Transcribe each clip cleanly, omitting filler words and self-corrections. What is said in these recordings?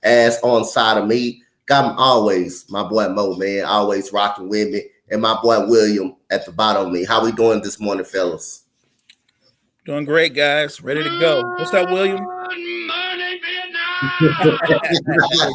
as on side of me. Got always my boy Mo, man, always rocking with me, and my boy William at the bottom of me. How we doing this morning, fellas? Doing great, guys. Ready to go. What's up, William? Money, Hey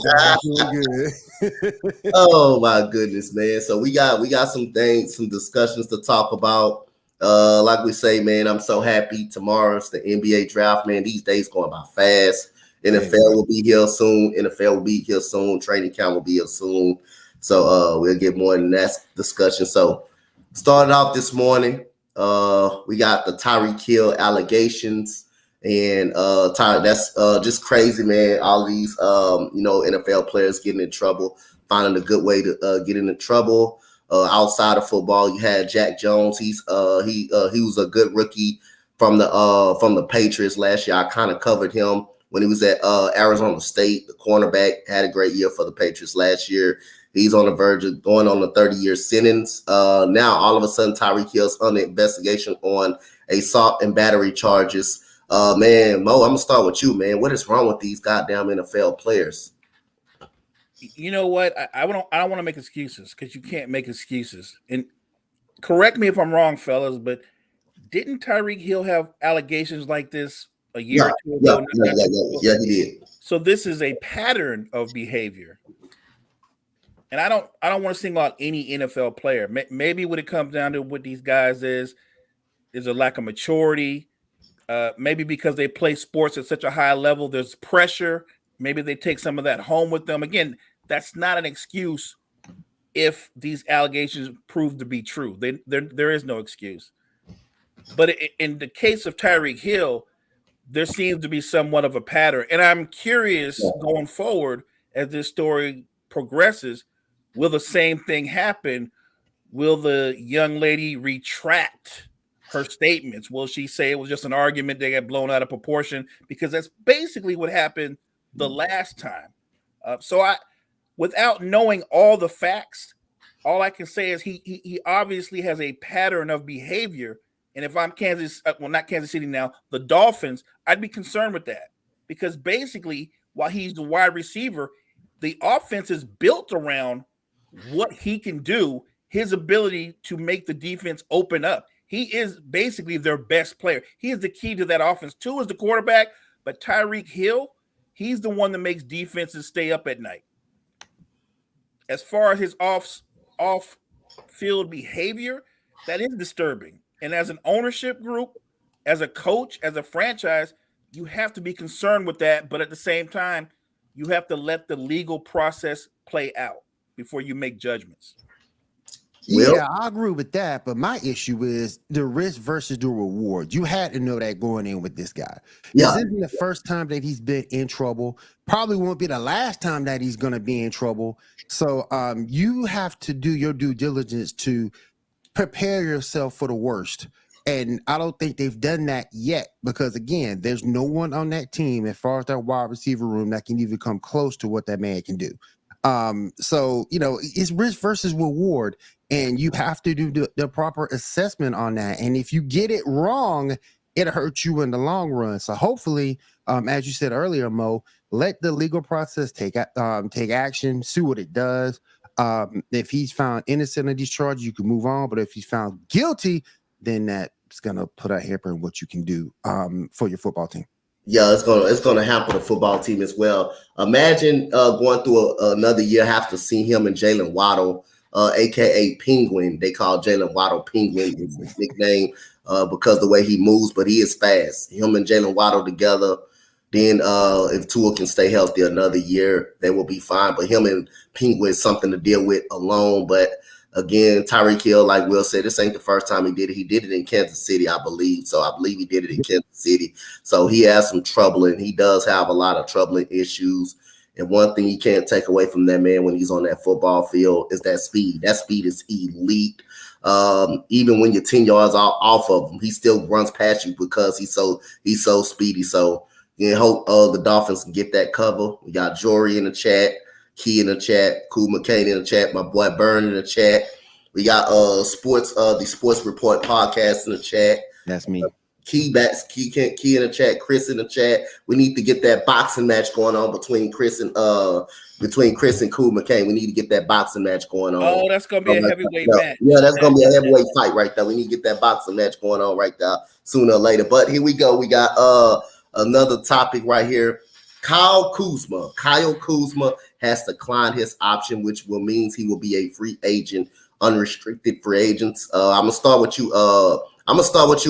guys, doing good. Oh my goodness, man. So we got some things, some discussions to talk about. Like we say, man, I'm so happy. Tomorrow's the NBA draft, man. These days going by fast. NFL will be here soon. NFL will be here soon. Training camp will be here soon. So we'll get more in that discussion. So started off this morning. We got the Tyreek Hill allegations. And that's just crazy, man. All these NFL players getting in trouble, finding a good way to get into trouble. Outside of football, you had Jack Jones. He was a good rookie from the Patriots last year. I kind of covered him when he was at Arizona State. The cornerback had a great year for the Patriots last year. He's on the verge of going on a 30-year sentence. Now, all of a sudden, Tyreek Hill's under investigation on assault and battery charges. Man, Mo, I'm gonna start with you, man. What is wrong with these goddamn NFL players? You know what? I don't want to make excuses because you can't make excuses. And correct me if I'm wrong, fellas, but didn't Tyreek Hill have allegations like this a year or two ago? Yeah, he did. So this is a pattern of behavior. And I don't want to single out any NFL player. Maybe when it comes down to what these guys is a lack of maturity. Maybe because they play sports at such a high level, there's pressure. Maybe they take some of that home with them. Again, that's not an excuse if these allegations prove to be true. There is no excuse. But in the case of Tyreek Hill, there seems to be somewhat of a pattern. And I'm curious going forward as this story progresses, will the same thing happen? Will the young lady retract her statements? Will she say it was just an argument, they got blown out of proportion? Because that's basically what happened the last time. Without knowing all the facts, all I can say is he obviously has a pattern of behavior. And if I'm not Kansas City now, the Dolphins, I'd be concerned with that. Because basically, while he's the wide receiver, the offense is built around what he can do, his ability to make the defense open up. He is basically their best player. He is the key to that offense. Two is the quarterback, but Tyreek Hill, he's the one that makes defenses stay up at night. As far as his off-field behavior, that is disturbing. And as an ownership group, as a coach, as a franchise, you have to be concerned with that. But at the same time, you have to let the legal process play out before you make judgments. Yeah, I agree with that. But my issue is the risk versus the reward. You had to know that going in with this guy. Yeah. This isn't the first time that he's been in trouble. Probably won't be the last time that he's going to be in trouble. So you have to do your due diligence to prepare yourself for the worst. And I don't think they've done that yet because, again, there's no one on that team as far as that wide receiver room that can even come close to what that man can do. So, it's risk versus reward, and you have to do the proper assessment on that. And if you get it wrong, it hurts you in the long run. So hopefully, as you said earlier, Mo, let the legal process take action, see what it does. If he's found innocent of these charges, you can move on. But if he's found guilty, then that's going to put a hamper in what you can do for your football team. Yeah, it's gonna hamper the football team as well. Imagine going through another year, have to see him and Jalen Waddle, aka Penguin. They call Jalen Waddle Penguin, is his nickname, because the way he moves, but he is fast. Him and Jalen Waddle together. Then if Tua can stay healthy another year, they will be fine. But him and Penguin is something to deal with alone. But again, Tyreek Hill, like Will said, this ain't the first time he did it. He did it in Kansas City, I believe. So I believe he did it in Kansas City. So he has some troubling. He does have a lot of troubling issues. And one thing you can't take away from that man when he's on that football field is that speed. That speed is elite. Even when you're 10 yards off of him, he still runs past you because he's so speedy. So hope the Dolphins can get that cover. We got Jory in the chat. Key in the chat, Cool McCain in the chat, my boy Burn in the chat. We got the Sports Report podcast in the chat. That's me. Key in the chat, Chris in the chat. We need to get that boxing match going on between Chris and Cool McCain. We need to get that boxing match going on. Oh, that's gonna be a heavyweight match. Yeah, that's gonna be a heavyweight fight right there. We need to get that boxing match going on right there sooner or later. But here we go. We got another topic right here. Kyle Kuzma has declined his option, which will means he will be a free agent, unrestricted free agents. I'm gonna start with you.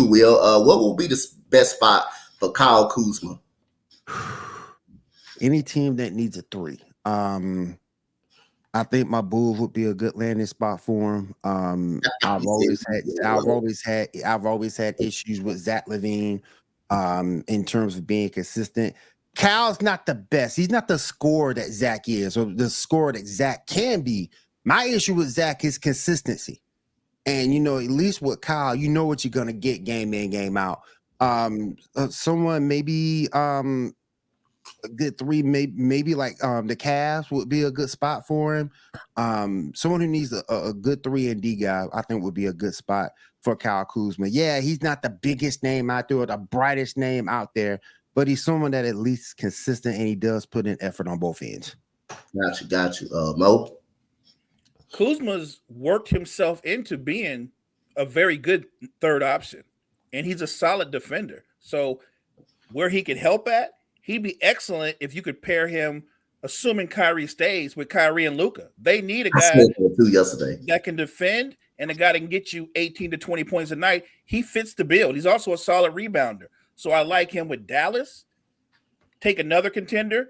Will. What will be the best spot for Kyle Kuzma? Any team that needs a 3. I think my Bulls would be a good landing spot for him. I've always had issues with Zach LaVine in terms of being consistent. Kyle's not the best. He's not the scorer that Zach is, or the scorer that Zach can be. My issue with Zach is consistency. And, at least with Kyle, you know what you're going to get game in, game out. Someone maybe a good 3, maybe like the Cavs would be a good spot for him. Someone who needs a good 3-and-D guy, I think, would be a good spot for Kyle Kuzma. Yeah, he's not the biggest name out there or the brightest name out there, but he's someone that at least is consistent and he does put in effort on both ends. Got you. Mo? Kuzma's worked himself into being a very good third option, and he's a solid defender. So where he could help at, he'd be excellent if you could pair him, assuming Kyrie stays, with Kyrie and Luka. They need a guy that can defend and a guy that can get you 18 to 20 points a night. He fits the bill. He's also a solid rebounder. So I like him with Dallas. Take another contender.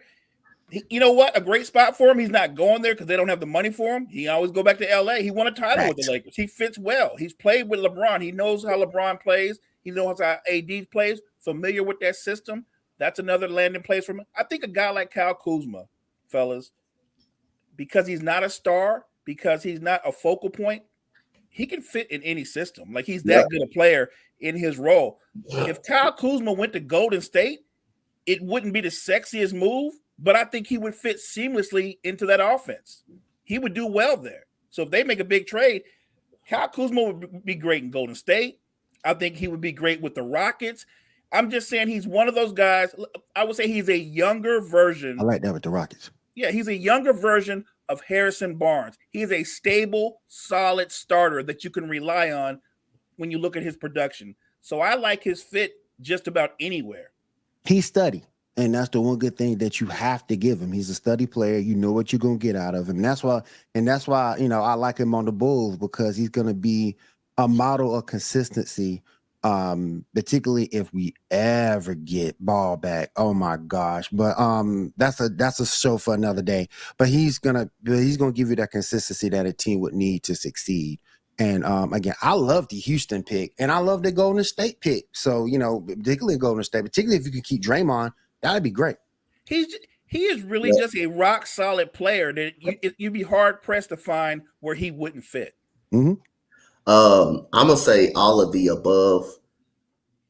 You know what? A great spot for him. He's not going there because they don't have the money for him. He always go back to LA. He won a title with the Lakers. He fits well. He's played with LeBron. He knows how LeBron plays. He knows how AD plays. Familiar with that system. That's another landing place for him. I think a guy like Kyle Kuzma, fellas, because he's not a star, because he's not a focal point, he can fit in any system. Like, he's that good a player in his role. If Kyle Kuzma went to Golden State, it wouldn't be the sexiest move, but I think he would fit seamlessly into that offense. He would do well there. So if they make a big trade, Kyle Kuzma would be great in Golden State. I think he would be great with the Rockets. I'm just saying he's one of those guys. I would say he's a younger version. I like that with the Rockets. Yeah, he's a younger version of Harrison Barnes. He's a stable, solid starter that you can rely on when you look at his production. So I like his fit just about anywhere. He's steady, and that's the one good thing that you have to give him. He's a steady player. You know what you're going to get out of him. That's why, I like him on the Bulls, because he's going to be a model of consistency, particularly if we ever get Ball back. Oh my gosh. But that's a show for another day. But he's gonna give you that consistency that a team would need to succeed. And again, I love the Houston pick, and I love the Golden State pick. So, particularly Golden State, particularly if you can keep Draymond, that'd be great. He is really just a rock solid player that you'd be hard pressed to find where he wouldn't fit. Mm-hmm. I'm gonna say all of the above.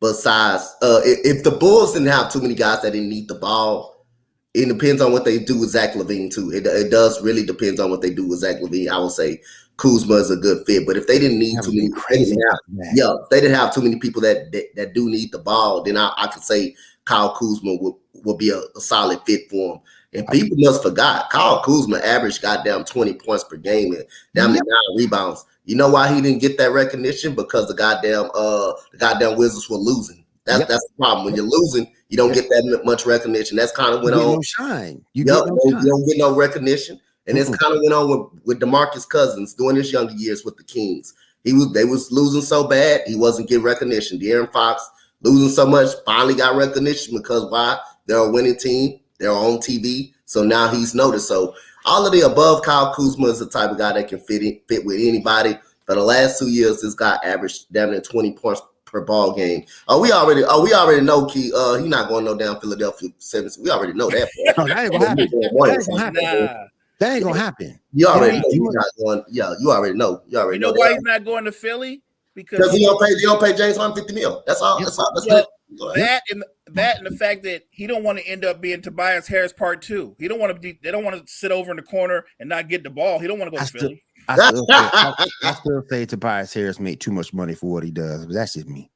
Besides, if the Bulls didn't have too many guys that didn't need the ball, it depends on what they do with Zach LaVine too. It does really depends on what they do with Zach LaVine. I would say Kuzma is a good fit, but if they didn't need too many, they didn't have too many people that do need the ball, then I could say Kyle Kuzma would be a solid fit for him. And people must forgot Kyle Kuzma averaged goddamn 20 points per game and damn 9 rebounds. You know why he didn't get that recognition? Because the goddamn Wizards were losing. That's the problem. When you're losing, you don't get that much recognition. That's kind of went on. No shine. You don't get no recognition. And it's kind of went on with DeMarcus Cousins during his younger years with the Kings. They was losing so bad, he wasn't getting recognition. De'Aaron Fox losing so much, finally got recognition because why? They're a winning team. They're on TV. So now he's noticed. So all of the above, Kyle Kuzma is the type of guy that can fit with anybody. For the last 2 years, this guy averaged down to 20 points per ball game. We already know he's not going no down Philadelphia 76. We already know that. No, that ain't gonna happen. That ain't gonna happen. You already know he's not going. Yeah, you already know. You know why he's not going to Philly? Because he don't pay James Harden $50 million. That's all. That's it. That and the fact that he don't want to end up being Tobias Harris Part 2. They don't want to sit over in the corner and not get the ball. He don't want to go to Philly. I still say Tobias Harris made too much money for what he does, but that's just me.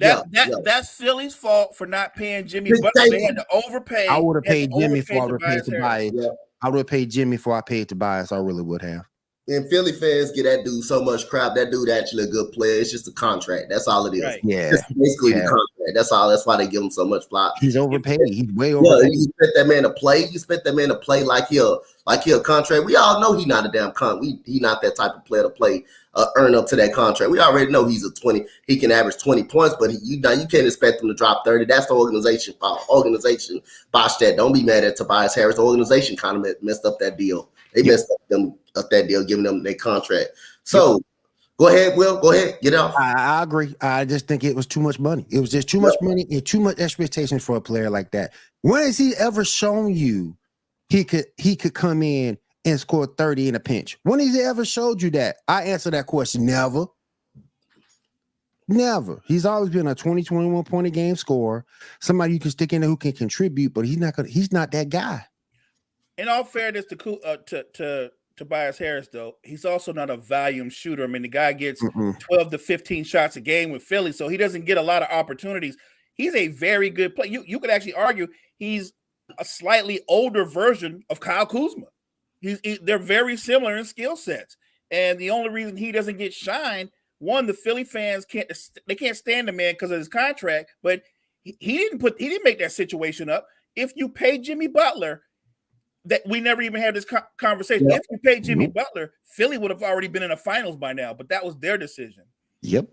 That's Philly's fault for not paying Jimmy Butler. They had to overpay. I would have paid Jimmy before I would have paid Tobias. Tobias. I would have paid Jimmy before I paid Tobias. I really would have. And Philly fans get that dude so much crap. That dude actually a good player. It's just a contract. That's all it is. Right. Yeah. It's basically the contract. That's all. That's why they give him so much flop. He's overpaid. He's way overpaid. You expect that man to play. You expect that man to play like he a contract. We all know he's not a damn He's not that type of player to play, earn up to that contract. We already know he's a 20. He can average 20 points, but you can't expect him to drop 30. That's the organization fault. Organization botched that. Don't be mad at Tobias Harris. The organization kind of messed up that deal. They messed up that deal, giving them their contract. So go ahead, Will. Go ahead. Get out. I agree. I just think it was too much money. It was just too much money and too much expectation for a player like that. When has he ever shown you he could come in and score 30 in a pinch? When has he ever showed you that? I answer that question. Never. Never. He's always been a 20, 21 point a game scorer. Somebody you can stick in there who can contribute, but he's not that guy. In all fairness to Tobias Harris, though, he's also not a volume shooter. I mean, the guy gets 12 to 15 shots a game with Philly, so he doesn't get a lot of opportunities. He's a very good player. You could actually argue he's a slightly older version of Kyle Kuzma. They're very similar in skill sets, and the only reason he doesn't get shine, one, the Philly fans can't stand the man because of his contract, but he didn't make that situation up. If you pay Jimmy Butler, that we never even had this conversation. Yep. If you paid Jimmy Butler, Philly would have already been in the finals by now, but that was their decision. Yep.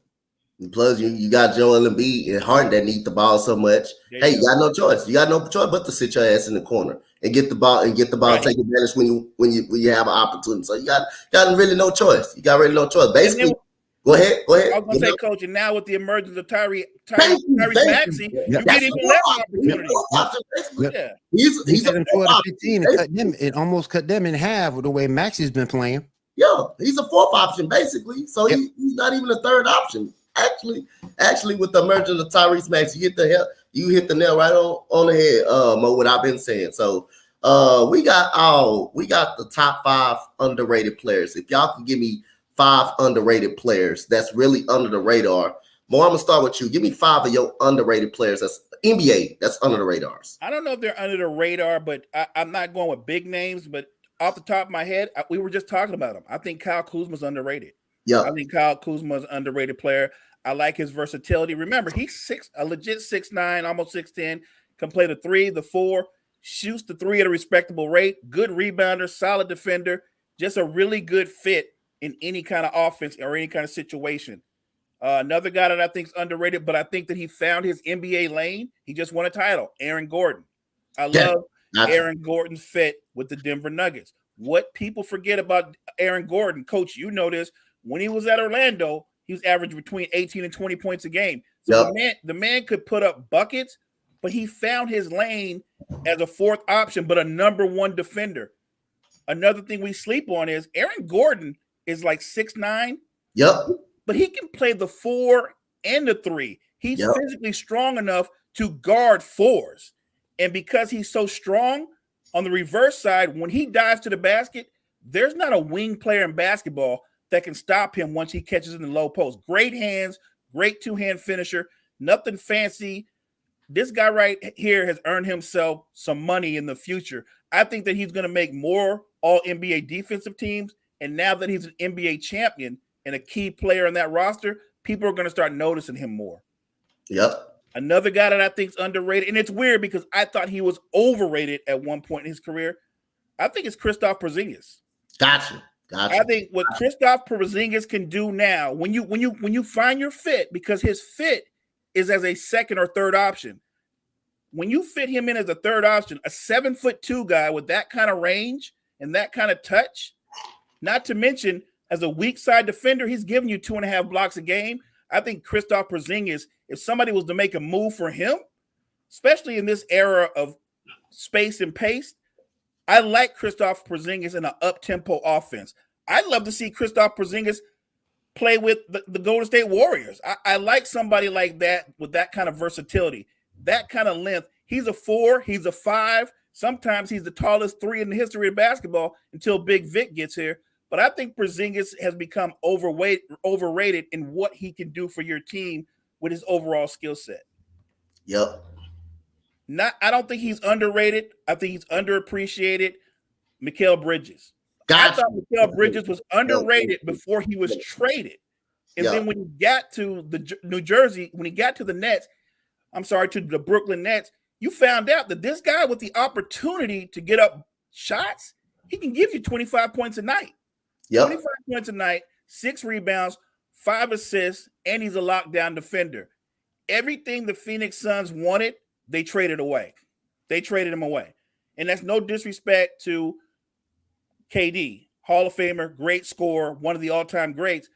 Plus, you got Joel Embiid and Harden that need the ball so much. Hey, you got no choice. You got no choice but to sit your ass in the corner and get the ball and take advantage when you have an opportunity. So you got really no choice. You got really no choice. Basically, go ahead. I was going to say, Coach, and now with the emergence of Tyrese Maxey, you get even less opportunity. Yeah. He's a 12 to 15 and cut them. It almost cut them in half with the way Maxey's been playing. Yeah, he's a fourth option basically. So he's not even a third option. Actually, with the emergence of Tyrese Maxey, you hit the nail right on the head, Mo. What I've been saying. So we got the top 5 underrated players. If y'all can give me 5 underrated players that's really under the radar. Mo, I'm gonna start with you. Give me 5 of your underrated players that's NBA that's under the radars. I don't know if they're under the radar, but I'm not going with big names. But off the top of my head, we were just talking about him. I think Kyle Kuzma's underrated. Yeah, I think Kyle Kuzma's an underrated player. I like his versatility. Remember, he's a legit 6'9", almost 6'10", can play the 3, the 4, shoots the 3 at a respectable rate, good rebounder, solid defender, just a really good fit in any kind of offense or any kind of situation. Another guy that I think is underrated, but I think that he found his NBA lane. He just won a title, Aaron Gordon. I love Aaron Gordon's fit with the Denver Nuggets. What people forget about Aaron Gordon, Coach, you know this, when he was at Orlando, he was averaging between 18 and 20 points a game. So the man could put up buckets, but he found his lane as a 4th option, but a number 1 defender. Another thing we sleep on is Aaron Gordon is like 6'9". Yep. But he can play the 4 and the 3. He's physically strong enough to guard 4s. And because he's so strong on the reverse side, when he dives to the basket, there's not a wing player in basketball that can stop him once he catches in the low post. Great hands, great 2-hand finisher, nothing fancy. This guy right here has earned himself some money in the future. I think that he's going to make more all-NBA defensive teams. And now that he's an NBA champion and a key player in that roster, people are going to start noticing him more. Yep. Another guy that I think is underrated, and it's weird because I thought he was overrated at one point in his career. I think it's Kristaps Porzingis. Gotcha. I think what Kristaps Porzingis can do now, when you find your fit, because his fit is as a 2nd or 3rd option. When you fit him in as a 3rd option, a 7'2" guy with that kind of range and that kind of touch, not to mention as a weak side defender, he's giving you 2.5 blocks a game. I think Kristaps Porzingis, if somebody was to make a move for him, especially in this era of space and pace, I like Kristaps Porzingis in an up-tempo offense. I'd love to see Kristaps Porzingis play with the Golden State Warriors. I like somebody like that with that kind of versatility, that kind of length. He's a 4, he's a 5. Sometimes he's the tallest 3 in the history of basketball until Big Vic gets here. But I think Porzingis has become overrated in what he can do for your team with his overall skill set. Yep. I don't think he's underrated. I think he's underappreciated. Mikal Bridges. I Gotcha. thought Mikal Bridges was underrated before he was traded. And then when he got to the New Jersey, when he got to the to the Brooklyn Nets, you found out that this guy with the opportunity to get up shots, he can give you 25 points a night. Yep. 25 points a night, 6 rebounds, 5 assists, and he's a lockdown defender. Everything the Phoenix Suns wanted, they traded away. They traded him away. And that's no disrespect to KD, Hall of Famer, great scorer, one of the all-time greats.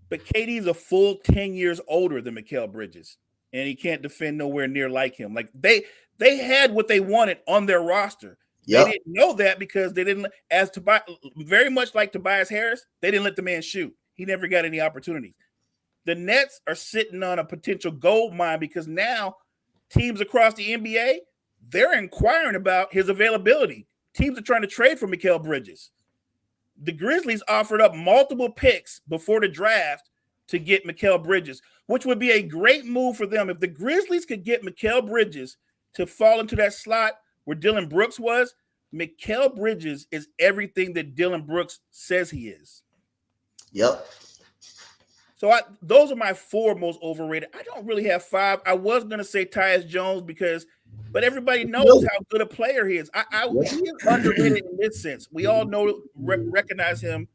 But KD is a full 10 years older than Mikal Bridges, and he can't defend nowhere near like him. Like they had what they wanted on their roster. Yep. They didn't know that because they didn't, very much like Tobias Harris, they didn't let the man shoot. He never got any opportunities. The Nets are sitting on a potential gold mine because now teams across the NBA, they're inquiring about his availability. Teams are trying to trade for Mikal Bridges. The Grizzlies offered up multiple picks before the draft to get Mikal Bridges, which would be a great move for them. If the Grizzlies could get Mikal Bridges to fall into that slot where Dylan Brooks was, Mikal Bridges is everything that Dylan Brooks says he is. Yep. So those are my 4 most overrated. I don't really have 5. I was going to say Tyus Jones but everybody knows how good a player he is. He is underrated in this sense. We all recognize him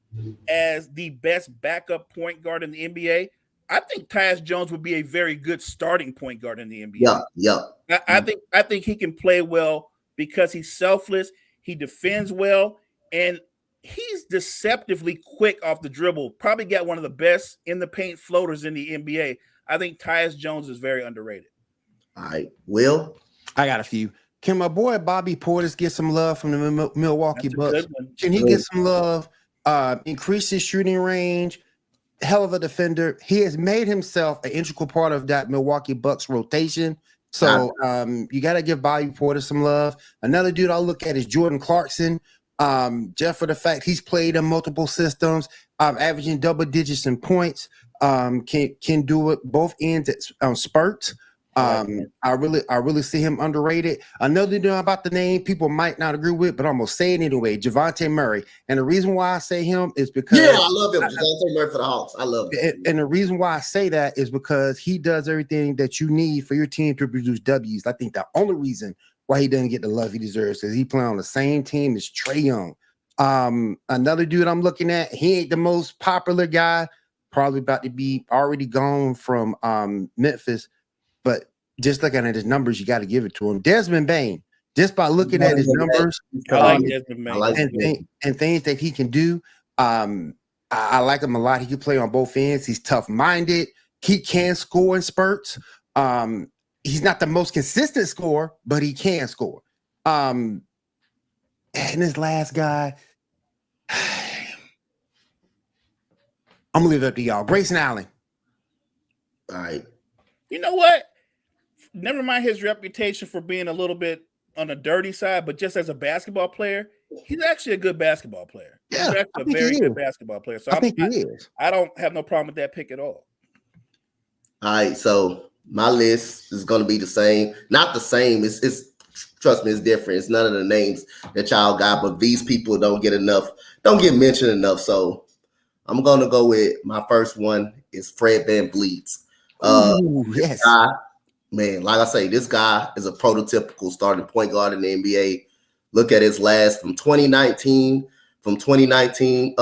as the best backup point guard in the NBA. I think Tyus Jones would be a very good starting point guard in the NBA. Yeah. I think he can play well because he's selfless. He defends well, and he's deceptively quick off the dribble. Probably got one of the best in the paint floaters in the NBA. I think Tyus Jones is very underrated. All right, Will. I got a few. Can my boy Bobby Portis get some love from the Milwaukee Bucks? Can he get some love? Increase his shooting range. Hell of a defender. He has made himself an integral part of that Milwaukee Bucks rotation. So you got to give Bobby Portis some love. Another dude I'll look at is Jordan Clarkson. Just for the fact he's played in multiple systems, averaging double digits in points, can do it both ends at spurts. I really see him underrated. Another dude about the name people might not agree with, but I'm gonna say it anyway. Javonte Murray, and the reason why I say him is because I love him. Javonte Murray for the Hawks. I love it. And the reason why I say that is because he does everything that you need for your team to produce W's. I think the only reason why he doesn't get the love he deserves is he playing on the same team as Trae Young. Another dude I'm looking at, he ain't the most popular guy, probably about to be already gone from Memphis, but just looking at his numbers, you got to give it to him. Desmond Bane, just by looking at his numbers, I like Desmond Bane. and things that he can do, I like him a lot. He can play on both ends. He's tough-minded. He can score in spurts. He's not the most consistent scorer, but he can score. And this last guy, I'm gonna leave it up to y'all. Grayson Allen. All right. You know what? Never mind his reputation for being a little bit on the dirty side, but just as a basketball player, he's actually a good basketball player. Yeah, he's actually a very good basketball player. So I think he is. I don't have no problem with that pick at all. All right, so my list is going to be the same. Not the same. It's trust me, it's different. It's none of the names that y'all got, but these people don't get mentioned enough. So I'm going to go with my first one is Fred VanVleet. Yes. Man, like I say, this guy is a prototypical starting point guard in the NBA. Look at his last from 2019 to 2019,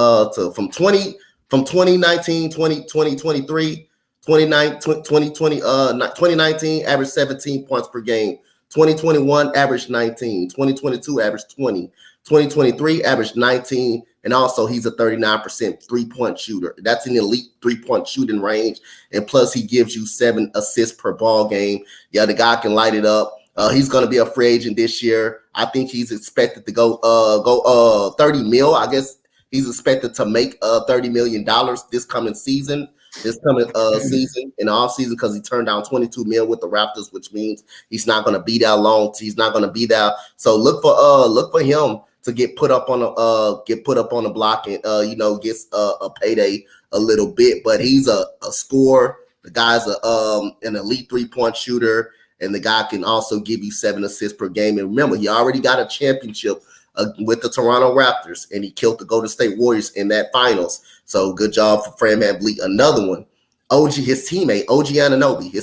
2020, 2023, 2019 averaged 17 points per game. 2021 averaged 19, 2022 averaged 20, 2023 averaged 19, and also he's a 39% three-point shooter. That's an elite three-point shooting range, and plus he gives you 7 assists per ball game. Yeah, the guy can light it up. He's going to be a free agent this year. I think he's expected to go 30 mil. I guess he's expected to make $30 million this coming season. Season in the offseason because he turned down 22 mil with the Raptors, which means he's not going to be that long. He's not going to be there. So look for him to get put up on the block and gets a payday a little bit. But he's a scorer The guy's an elite 3-point shooter, and the guy can also give you 7 assists per game. And remember, he already got a championship with the Toronto Raptors, and he killed the Golden State Warriors in that finals. So good job for Fred VanVleet. Another one, his teammate, OG Anunoby,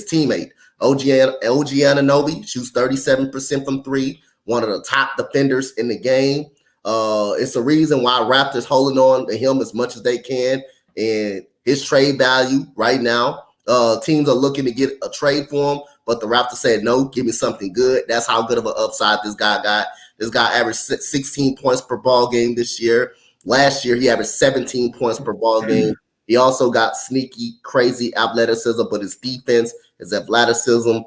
OG Anunoby shoots 37% from 3, one of the top defenders in the game. It's a reason why Raptors holding on to him as much as they can, and his trade value right now. Teams are looking to get a trade for him, but the Raptors said no. Give me something good. That's how good of an upside this guy got. This guy averaged 16 points per ball game this year. Last year he averaged 17 points per ball game. He also got sneaky, crazy athleticism, but his defense, his athleticism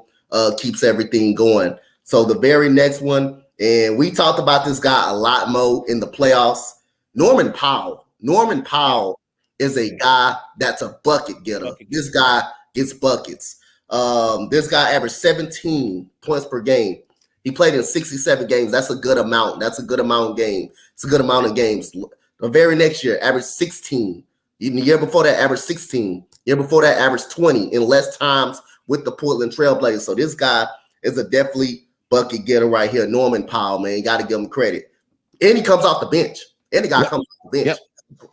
keeps everything going. So the very next one, and we talked about this guy a lot more in the playoffs, Norman Powell. Norman Powell is a guy that's a bucket getter. This guy gets buckets. This guy averaged 17 points per game. He played in 67 games. That's a good amount. It's a good amount of games. The very next year, averaged 16. Even the year before that, averaged 16. Year before that, averaged 20 in less times with the Portland Trailblazers. So this guy is a definitely bucket getter right here. Norman Powell, man, you got to give him credit. And he comes off the bench. Any guy comes off the bench.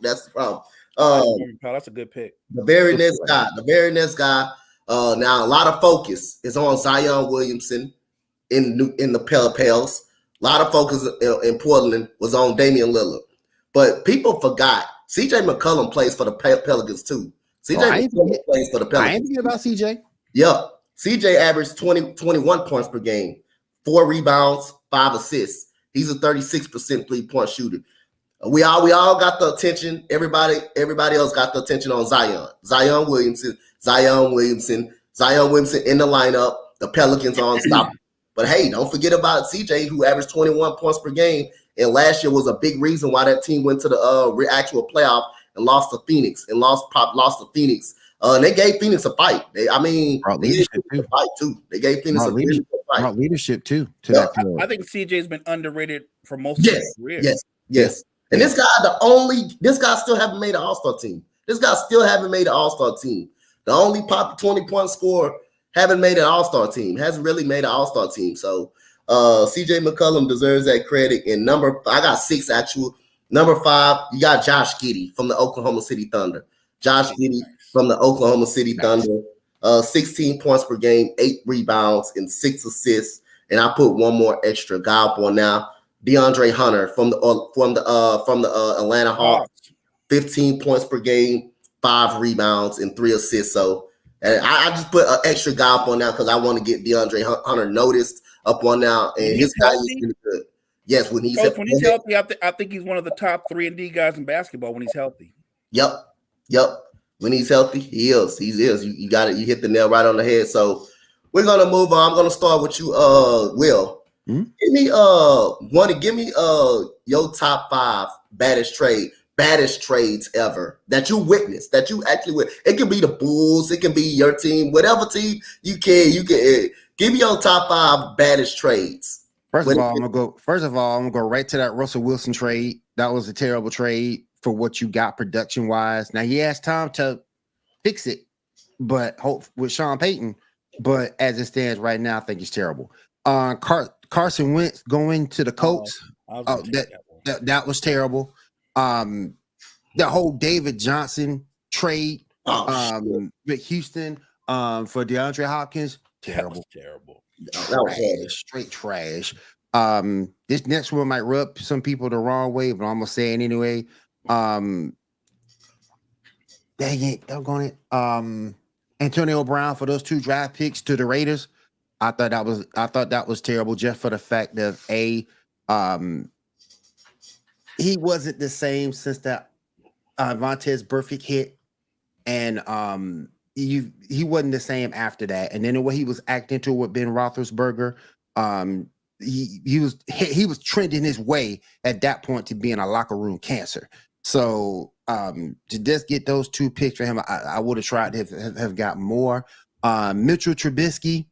That's the problem. Norman Powell, that's a good pick. The very next guy. Now a lot of focus is on Zion Williamson in the Pels. A lot of focus in Portland was on Damian Lillard, but people forgot CJ McCollum plays for the Pelicans too. McCollum plays for the Pelicans. I ain't thinking about CJ. Yeah, CJ averaged 21 points per game, 4 rebounds, 5 assists. He's a 36% 3-point shooter. We all got the attention. Everybody else got the attention on Zion Williamson in the lineup. The Pelicans are unstoppable. But hey, don't forget about CJ, who averaged 21 points per game, and last year was a big reason why that team went to the actual playoff and lost to Phoenix. And they gave Phoenix a fight. They gave Phoenix a fight. Leadership too. I think CJ's been underrated for most of his career. Yes. And this guy still haven't made an All-Star team. The only pop 20-point scorer haven't made an All-Star team. Hasn't really made an All-Star team. So CJ McCollum deserves that credit. And I got 6 actual. Number 5, you got Josh Giddey from the Oklahoma City Thunder. 16 points per game, 8 rebounds, and 6 assists. And I put one more extra guy up on now. DeAndre Hunter from the Atlanta Hawks, 15 points per game, 5 rebounds, and 3 assists. So I just put an extra guy up on now because I want to get DeAndre Hunter noticed up on now, and his guy is really good. Yes, when he's healthy, I think he's one of the top 3-and-D guys in basketball when he's healthy. Yep. When he's healthy, he is. You got it. You hit the nail right on the head. So we're gonna move on. I'm gonna start with you, Will. Mm-hmm. Give me your top 5 baddest trades ever that you witnessed, that you actually witnessed. It can be the Bulls, it can be your team, whatever team you can give me your top 5 baddest trades. First of all, I'm gonna go right to that Russell Wilson trade. That was a terrible trade for what you got production wise. Now he has time to fix it, but hope with Sean Payton. But as it stands right now, I think it's terrible. Carson Wentz going to the Colts. That was terrible. The whole David Johnson trade with Houston for DeAndre Hopkins, terrible. That was straight trash. This next one might rub some people the wrong way, but I'm gonna say it anyway. Dang it, doggone it. Antonio Brown for those 2 draft picks to the Raiders. I thought that was terrible just for the fact that he wasn't the same since that Vontaze Burfict hit, and he wasn't the same after that. And then the way he was acting to with Ben Roethlisberger, he was trending his way at that point to being a locker room cancer. So to just get those 2 picks for him, I would have tried to have got more. Mitchell Trubisky.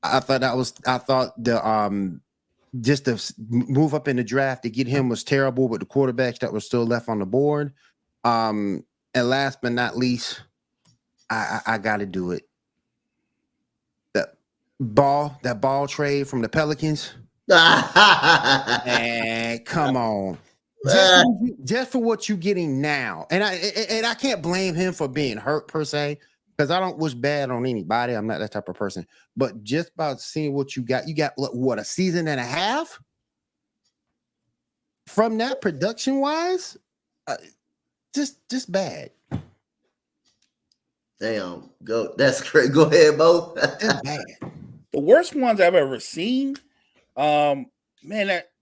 I thought the just to move up in the draft to get him was terrible with the quarterbacks that were still left on the board. And last but not least, I got to do it. That ball trade from the Pelicans. And come on. Just for what you're getting now, and I can't blame him for being hurt per se, because I don't wish bad on anybody. I'm not that type of person. But just about seeing what you got what, a season and a half from that production wise, just bad. Damn, that's great. Go ahead, Bo. That's bad. The worst ones I've ever seen, man,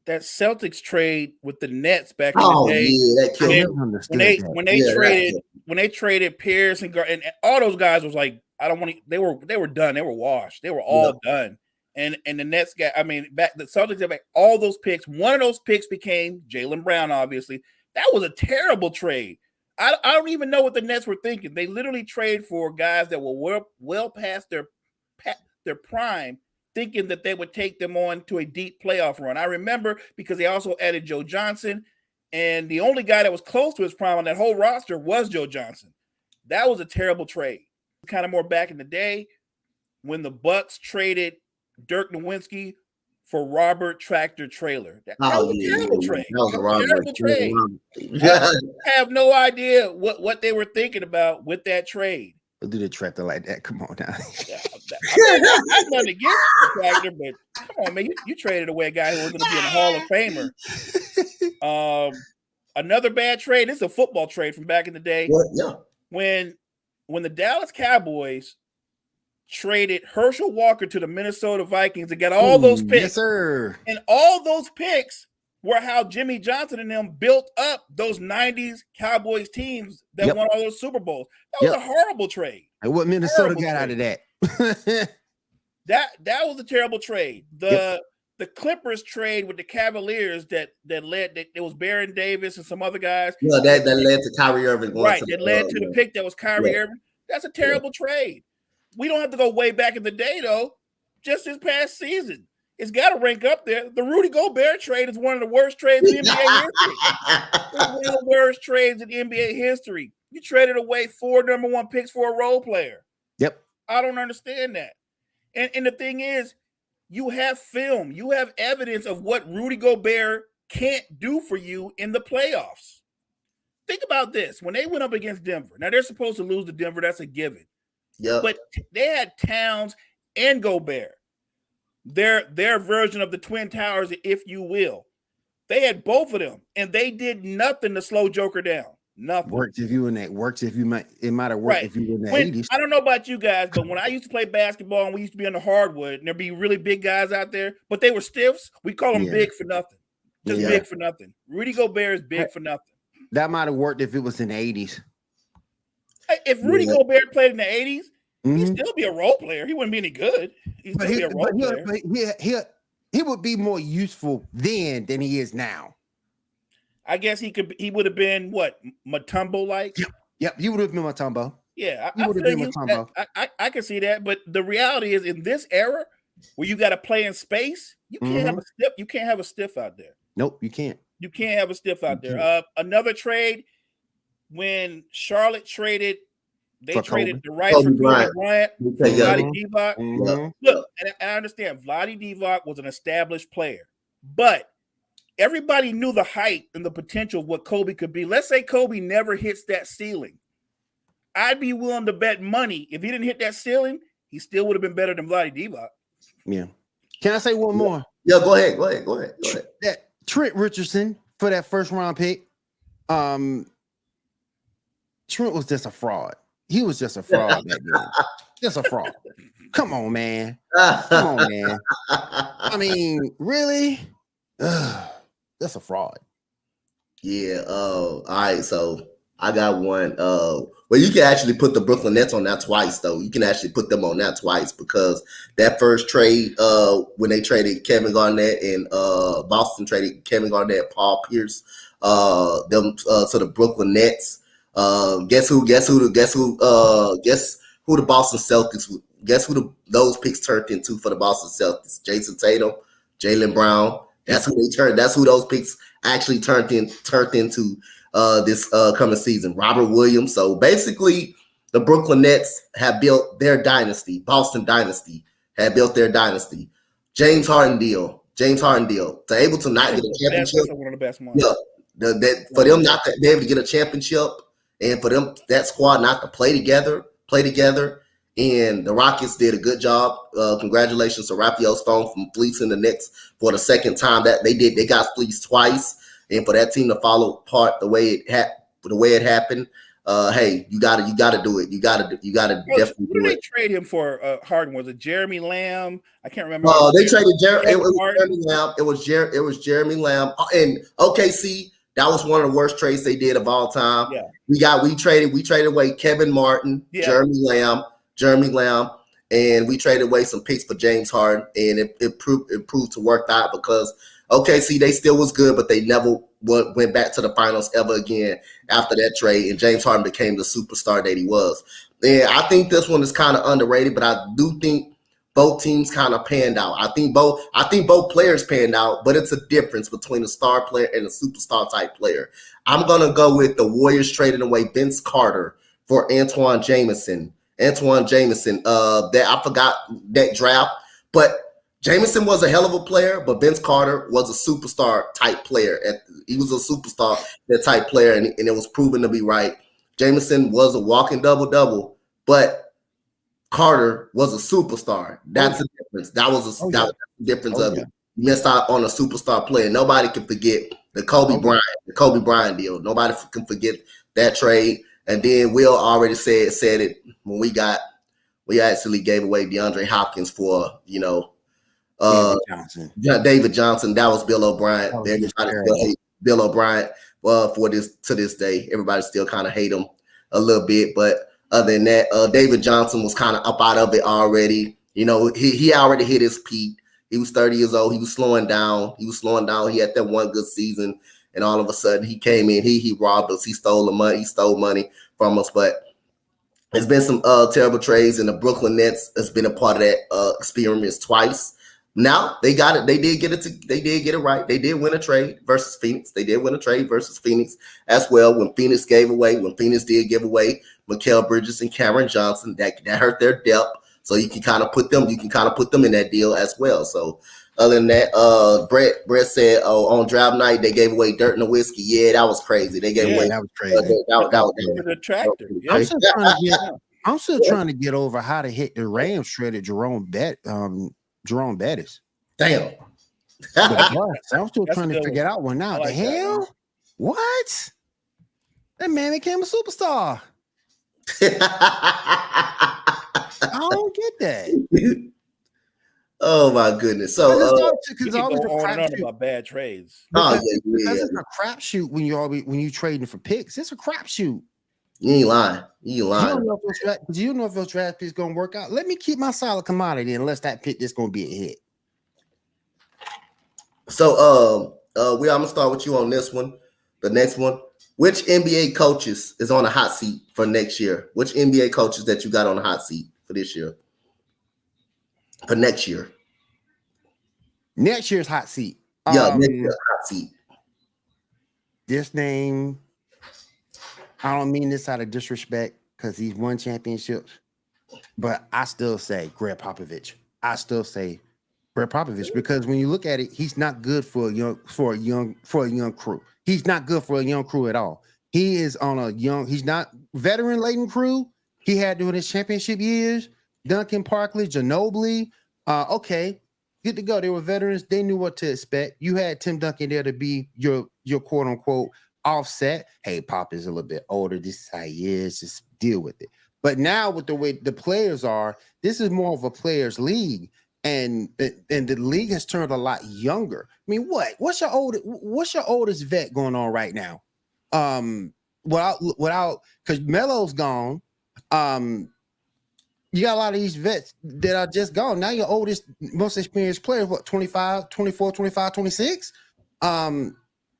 that Celtics trade with the Nets back in the day. Yeah, that killed when they traded Pierce and all those guys was like, I don't want to. They were done. They were washed. They were all done. And the Nets got. I mean, the Celtics got back all those picks. One of those picks became Jaylen Brown. Obviously, that was a terrible trade. I don't even know what the Nets were thinking. They literally traded for guys that were well past their prime, thinking that they would take them on to a deep playoff run. I remember because they also added Joe Johnson, and the only guy that was close to his prime on that whole roster was Joe Johnson. That was a terrible trade. Kind of more back in the day when the Bucks traded Dirk Nowitzki for Robert Tractor Trailer. That was a terrible trade. That was a terrible trade. I have no idea what they were thinking about with that trade. Do the tractor like that? Come on now. I'm not against the tractor, but come on, man. You traded away a guy who was going to be in the Hall of Famer. Another bad trade. This is a football trade from back in the day. Yeah. When the Dallas Cowboys traded Herschel Walker to the Minnesota Vikings and got all those picks. Yes, sir. And all those picks were how Jimmy Johnson and them built up those 90s Cowboys teams that won all those Super Bowls. That was a horrible trade. And what Minnesota got out of that? that was a terrible trade. The Clippers trade with the Cavaliers that it was Baron Davis and some other guys. Yeah, that led to Kyrie Irving. Right, that led to the pick that was Kyrie Irving. That's a terrible trade. We don't have to go way back in the day, though. Just this past season. It's got to rank up there. The Rudy Gobert trade is one of the worst trades in NBA history. It's one of the worst trades in NBA history. You traded away 4 number 1 picks for a role player. Yep. I don't understand that. And the thing is, you have film. You have evidence of what Rudy Gobert can't do for you in the playoffs. Think about this. When they went up against Denver, now they're supposed to lose to Denver. That's a given. Yep. But they had Towns and Gobert. Their version of the Twin Towers, if you will. They had both of them, and they did nothing to slow Joker down. Nothing. Works if you in that. Works if you might. It might have worked if you were in the 80s. I don't know about you guys, but when I used to play basketball and we used to be on the hardwood, and there'd be really big guys out there, but they were stiffs. We call them big for nothing. Just big for nothing. Rudy Gobert is big for nothing. That might have worked if it was in the 80s. If Rudy Gobert played in the 80s, he'd still be a role player. He wouldn't be any good. He'd still be a role player. He would be more useful then than he is now. I guess he would have been what, Mutombo like? Yep. He would have been Mutombo. Yeah, I can see that. But the reality is, in this era where you got to play in space, you can't have a stiff. You can't have a stiff out there. Nope, you can't. You can't have a stiff out there. Another trade when Charlotte traded. They traded the right for Kobe Bryant, Vlade Divac. Look, and I understand Vlade Divac was an established player, but everybody knew the height and the potential of what Kobe could be. Let's say Kobe never hits that ceiling. I'd be willing to bet money if he didn't hit that ceiling, he still would have been better than Vlade Divac. Yeah. Can I say one more? Yeah, go ahead. That Trent Richardson for that first round pick. Trent was just a fraud. He was just a fraud that game. Just a fraud. Come on, man. I mean, really? That's a fraud. Yeah. All right. So I got one. Well, you can actually put the Brooklyn Nets on that twice, though. You can actually put them on that twice because that first trade, when they traded Kevin Garnett and Boston traded Kevin Garnett, Paul Pierce, to the Brooklyn Nets. Guess who the Boston Celtics? Guess who those picks turned into for the Boston Celtics? Jason Tatum, Jaylen Brown. That's who those picks actually turned into this coming season. Robert Williams. So basically, the Brooklyn Nets have built their dynasty. Boston Dynasty had built their dynasty. James Harden deal, to able to not get a championship. That's one of the best ones. Yeah, for them not to be able to get a championship, and for them that squad not to play together, and the Rockets did a good job. Congratulations to Raphael Stone from fleecing the Knicks for the second time that they did. They got fleeced twice, and for that team to follow apart the way it happened. Hey, you got to do it. You got to definitely do it. Who did they trade him for? Harden, was it Jeremy Lamb? I can't remember. They traded Jeremy. It was Jeremy Lamb. It was Jeremy Lamb and OKC. That was one of the worst trades they did of all time. Yeah. We traded away Kevin Martin, Jeremy Lamb, and we traded away some picks for James Harden, and it proved to work out because OKC they still was good, but they never went back to the finals ever again after that trade, and James Harden became the superstar that he was. And I think this one is kind of underrated, but I do think both teams kind of panned out. I think both players panned out, but it's a difference between a star player and a superstar type player. I'm gonna go with the Warriors trading away Vince Carter for Antoine Jameson. That I forgot that draft, but Jameson was a hell of a player, but Vince Carter was a superstar type player. He was a superstar that type player, and it was proven to be right. Jameson was a walking double-double, but Carter was a superstar. That's the difference. That was the difference of it. You missed out on a superstar player. Nobody can forget the Kobe Bryant deal. Nobody can forget that trade. And then Will already said it when we actually gave away DeAndre Hopkins for David Johnson. That was Bill O'Brien. Everybody still hate Bill O'Brien for this to this day. Everybody still kind of hate him a little bit, but other than that, David Johnson was kind of up out of it already. He already hit his peak. He was 30 years old. He was slowing down. He had that one good season, and all of a sudden he came in. He robbed us. He stole the money. He stole money from us. But there's been some terrible trades, and the Brooklyn Nets has been a part of that experience twice. Now they got it. They did get it right. They did win a trade versus Phoenix. As well. When Phoenix did give away Mikal Bridges and Cameron Johnson, that hurt their depth. So you can kind of put them in that deal as well. So other than that, Brett said, on draft night they gave away Dirt and Whiskey. Yeah, that was crazy. They gave away. That was crazy. That was a tractor. I'm still trying to get over how to hit the Rams shredded Jerome Bettis. Damn. I'm still trying to figure out one now. Like the hell? What? That man became a superstar. I don't get that. Oh my goodness! So because all about bad trades. Because it's a crapshoot when you trading for picks. It's a crapshoot. You ain't lying. You don't know if those draft picks gonna work out. Let me keep my solid commodity unless that pick is gonna be a hit. So I'm gonna start with you on this one. The next one. Which NBA coaches is on a hot seat for next year? Which NBA coaches that you got on the hot seat for this year? For next year. Next year's hot seat. Next year's hot seat. This name, I don't mean this out of disrespect because he's won championships, but I still say Greg Popovich. Because when you look at it, he's not good for a young crew. He's not good for a young crew at all. He is on he's not veteran laden crew. He had during his championship years, Duncan Parkley, Ginobili. Okay, good to go. They were veterans. They knew what to expect. You had Tim Duncan there to be your quote unquote offset. Hey, Pop is a little bit older. This is how he is. Just deal with it. But now with the way the players are, this is more of a players' league. And the league has turned a lot younger. I mean, what's your oldest vet going on right now? Without because Melo's gone. You got a lot of these vets that are just gone. Now your most experienced player, 25, 24, 25, 26? A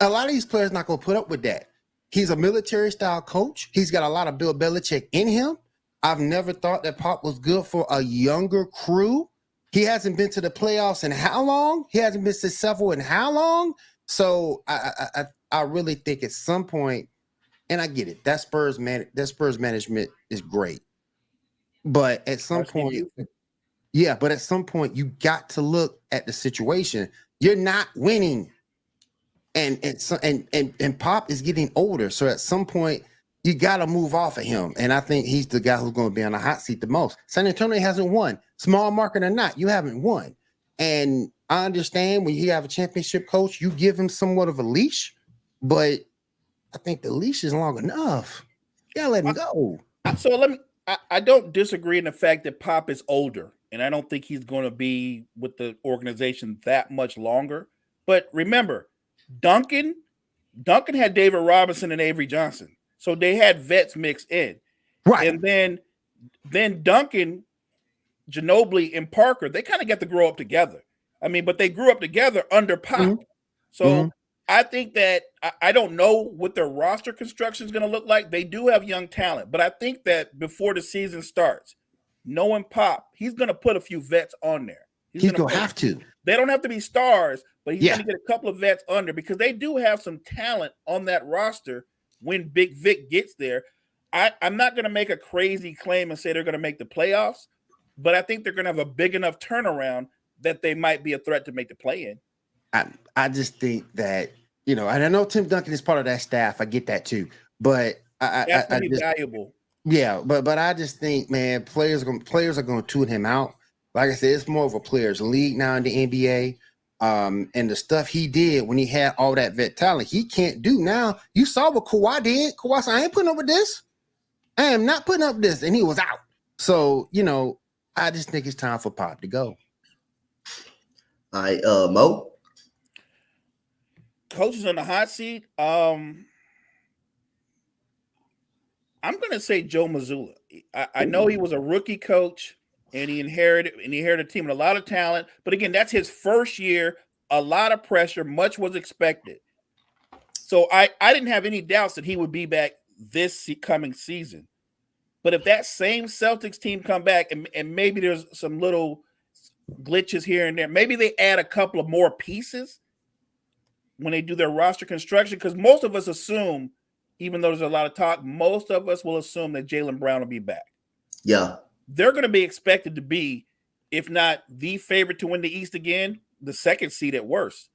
lot of these players not going to put up with that. He's a military style coach. He's got a lot of Bill Belichick in him. I've never thought that Pop was good for a younger crew. He hasn't been to the playoffs in how long? He hasn't been successful in how long? So I really think at some point, and I get it, that Spurs management is great. But at some Varsity point, youth. yeah, but at some point you got to look at the situation. You're not winning. And Pop is getting older. So at some point, you got to move off of him. And I think he's the guy who's going to be on the hot seat the most. San Antonio hasn't won. Small market or not, you haven't won. And I understand when you have a championship coach, you give him somewhat of a leash, but I think the leash is long enough. You gotta let him go. So let me. I don't disagree in the fact that Pop is older, and I don't think he's going to be with the organization that much longer. But remember, Duncan had David Robinson and Avery Johnson, so they had vets mixed in, Right. and then Duncan, Ginobili, and Parker, they kind of got to grow up together. I mean, but they grew up together under Pop. Mhm. So Mhm. I think that I don't know what their roster construction is going to look like. They do have young talent, but I think that before the season starts, knowing Pop, he's going to put a few vets on there. He's gonna have to. They don't have to be stars, but he's Yeah. going to get a couple of vets under because they do have some talent on that roster when Big Vic gets there. I'm not going to make a crazy claim and say they're going to make the playoffs, but I think they're going to have a big enough turnaround that they might be a threat to make the play-in. I just think that, and I know Tim Duncan is part of that staff. I get that too, but That's I going to be just, valuable. yeah, but I just think, man, players are going to tune him out. Like I said, it's more of a players league now in the NBA. And the stuff he did when he had all that vet talent, he can't do now. You saw what Kawhi did. Kawhi said, I ain't putting up with this. I am not putting up with this. And he was out. So, I just think it's time for Pop to go. All right, Mo. Coaches on the hot seat. I'm going to say Joe Mazzulla. I know he was a rookie coach and he inherited a team with a lot of talent. But again, that's his first year, a lot of pressure, much was expected. So I didn't have any doubts that he would be back this coming season. But if that same Celtics team come back and maybe there's some little glitches here and there, maybe they add a couple of more pieces when they do their roster construction, because most of us assume, even though there's a lot of talk, most of us will assume that Jaylen Brown will be back. Yeah. They're going to be expected to be, if not the favorite to win the East again, the second seed at worst.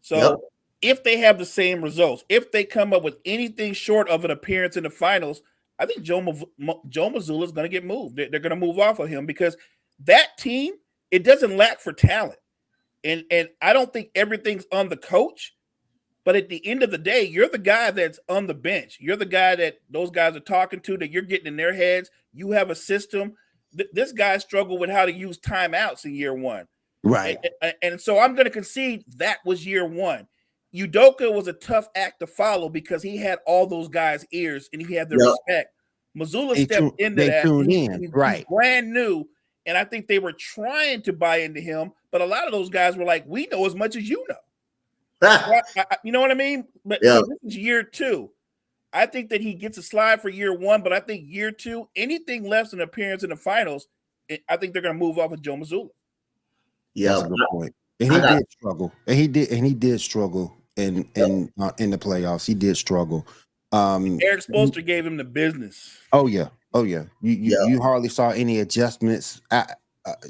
So if they have the same results, if they come up with anything short of an appearance in the finals, I think Joe Mazzulla is going to get moved. They're going to move off of him because that team, it doesn't lack for talent. And I don't think everything's on the coach. But at the end of the day, you're the guy that's on the bench. You're the guy that those guys are talking to, that you're getting in their heads. You have a system. This guy struggled with how to use timeouts in year one. Right. And so I'm going to concede that was year one. Udoka was a tough act to follow because he had all those guys' ears and he had their respect. Mazzulla stepped into that. He's brand new. And I think they were trying to buy into him. But a lot of those guys were like, we know as much as you know. You know what I mean? But so this is year two. I think that he gets a slide for year one, but I think year two, anything less than appearance in the finals, I think they're going to move off of Joe Mazzulla. Yeah, that's a good point. And he did struggle. And he did struggle in the playoffs. He did struggle. Eric Spoelstra gave him the business. Oh yeah. You hardly saw any adjustments.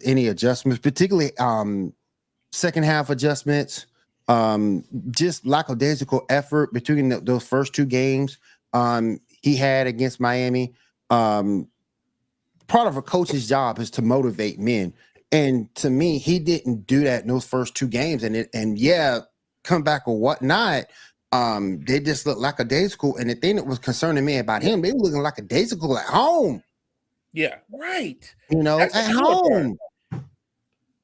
Particularly second half adjustments. Just lackadaisical effort between those first two games he had against Miami. Part of a coach's job is to motivate men, and to me, he didn't do that in those first two games. And come back or whatnot. They just looked lackadaisical, and the thing that was concerning me about him, they were looking lackadaisical at home. Yeah, right. At home.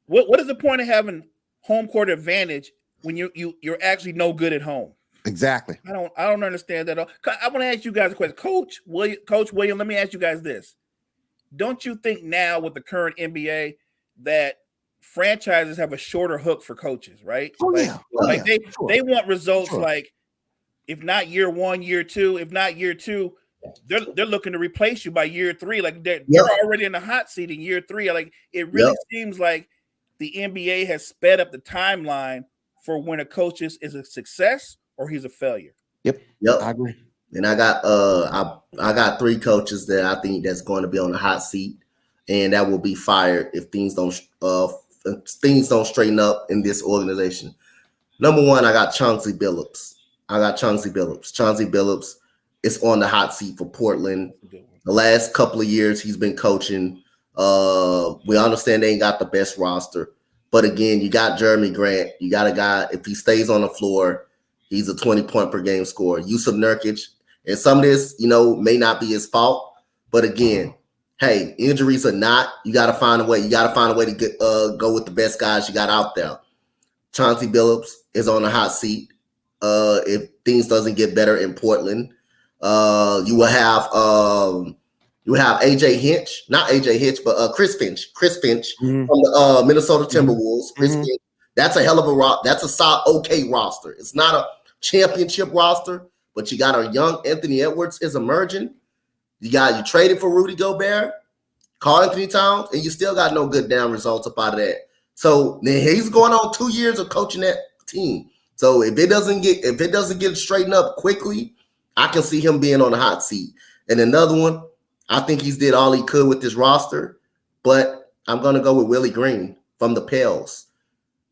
What is the point of having home court advantage when you're actually no good at home? Exactly. I don't understand that at all. I want to ask you guys a question. Coach William, let me ask you guys this. Don't you think now with the current NBA that franchises have a shorter hook for coaches, right? They want results like, if not year one, year two, if not year two, they're looking to replace you by year three. Like they're already in the hot seat in year three. Like it really seems like the NBA has sped up the timeline for when a coach is a success or he's a failure. Yep. I agree. And I got I got three coaches that I think that's going to be on the hot seat. and that will be fired if things don't straighten up in this organization. Number one, I got Chauncey Billups. Chauncey Billups is on the hot seat for Portland. The last couple of years he's been coaching. We understand they ain't got the best roster. But again, you got Jeremy Grant. You got a guy, if he stays on the floor, he's a 20-point per game scorer. Yusuf Nurkic, and some of this, may not be his fault. But again, hey, injuries or not, you got to find a way. You got to find a way to get go with the best guys you got out there. Chauncey Billups is on the hot seat. If things doesn't get better in Portland, you will have AJ Hinch, not AJ Hinch, but Chris Finch from the Minnesota Timberwolves. Chris Finch, that's a hell of a that's a solid, okay roster. It's not a championship roster, but you got a young Anthony Edwards is emerging. You traded for Rudy Gobert, Karl Anthony Towns, and you still got no good down results up out of that. So then he's going on 2 years of coaching that team. So if it doesn't get straightened up quickly, I can see him being on the hot seat. And another one, I think he's did all he could with this roster, but I'm going to go with Willie Green from the Pels.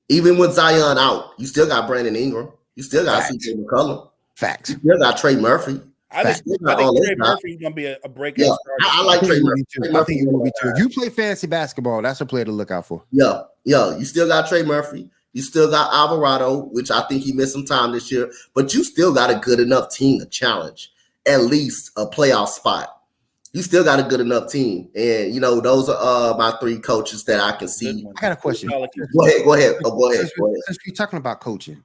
Even with Zion out, you still got Brandon Ingram. You still got CJ McCollum. Facts. You still got Trey Murphy. I think Trey Murphy is going to be a breakout starter. I like Trey Murphy. I think he will be too. You play fantasy basketball. That's a player to look out for. Yeah. You still got Trey Murphy. You still got Alvarado, which I think he missed some time this year. But you still got a good enough team to challenge at least a playoff spot. You still got a good enough team. And, those are my three coaches that I can see. I got a question. Go ahead. Since we're talking about coaching,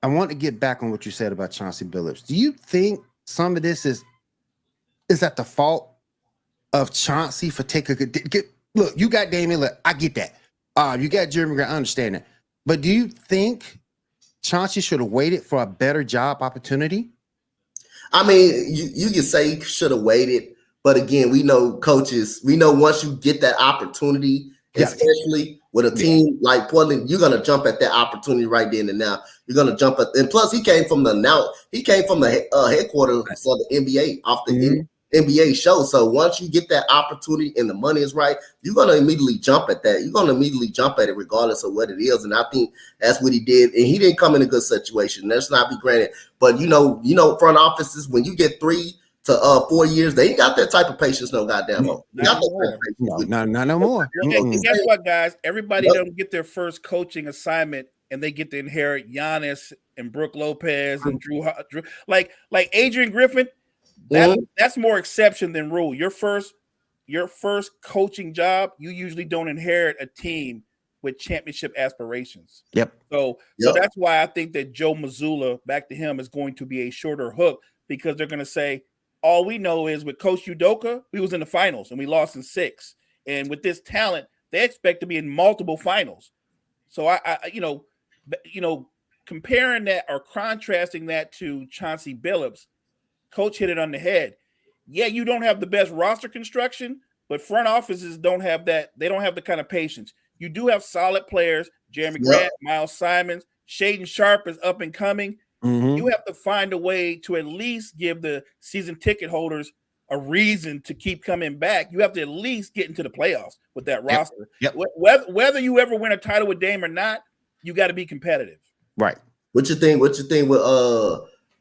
I want to get back on what you said about Chauncey Billups. Do you think some of this is at the fault of Chauncey for taking look, you got Damian Lillard. I get that. You got Jeremy Grant. I understand that. But do you think Chauncey should have waited for a better job opportunity? I mean, you can say should have waited, but again, we know coaches. We know once you get that opportunity, especially with a team like Portland, you're gonna jump at that opportunity right then and now. You're gonna jump at, and plus he came from the headquarters for the NBA off the NBA show. So once you get that opportunity and the money is right, you're gonna immediately jump at that. You're gonna immediately jump at it regardless of what it is. And I think that's what he did. And he didn't come in a good situation. Let's not be granted. But front offices, when you get 3 to 4 years, they ain't got that type of patience. No goddamn more. Not no more. And guess what, guys? Everybody don't get their first coaching assignment and they get to inherit Giannis and Brook Lopez and Drew like Adrian Griffin. That's more exception than rule. Your first coaching job, you usually don't inherit a team with championship aspirations. So that's why I think that Joe Mazzulla, back to him, is going to be a shorter hook, because they're going to say, all we know is with Coach Udoka, we was in the finals and we lost in 6. And with this talent, they expect to be in multiple finals. So I comparing that or contrasting that to Chauncey Billups, Coach hit it on the head. Yeah, you don't have the best roster construction, but front offices don't have that. They don't have the kind of patience. You do have solid players, Jeremy Grant, Miles Simons, Shaedon Sharpe is up and coming. You have to find a way to at least give the season ticket holders a reason to keep coming back. You have to at least get into the playoffs with that roster. Whether you ever win a title with Dame or not, you got to be competitive. Right. What you think with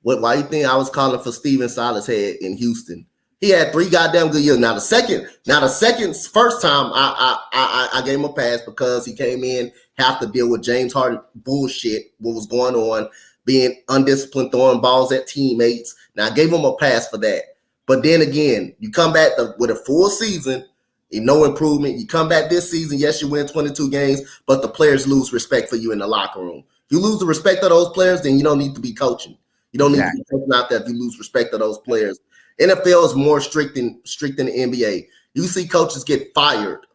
why you think I was calling for Steven Silas head in Houston? He had 3 goddamn good years. Now the first time I gave him a pass because he came in, have to deal with James Harden bullshit, what was going on, being undisciplined, throwing balls at teammates. Now I gave him a pass for that. But then again, you come back with a full season, no improvement. You come back this season, yes, you win 22 games, but the players lose respect for you in the locker room. If you lose the respect of those players, then you don't need to be coaching. You don't need to be coaching out there if you lose respect of those players. NFL is more strict than the NBA. You see coaches get fired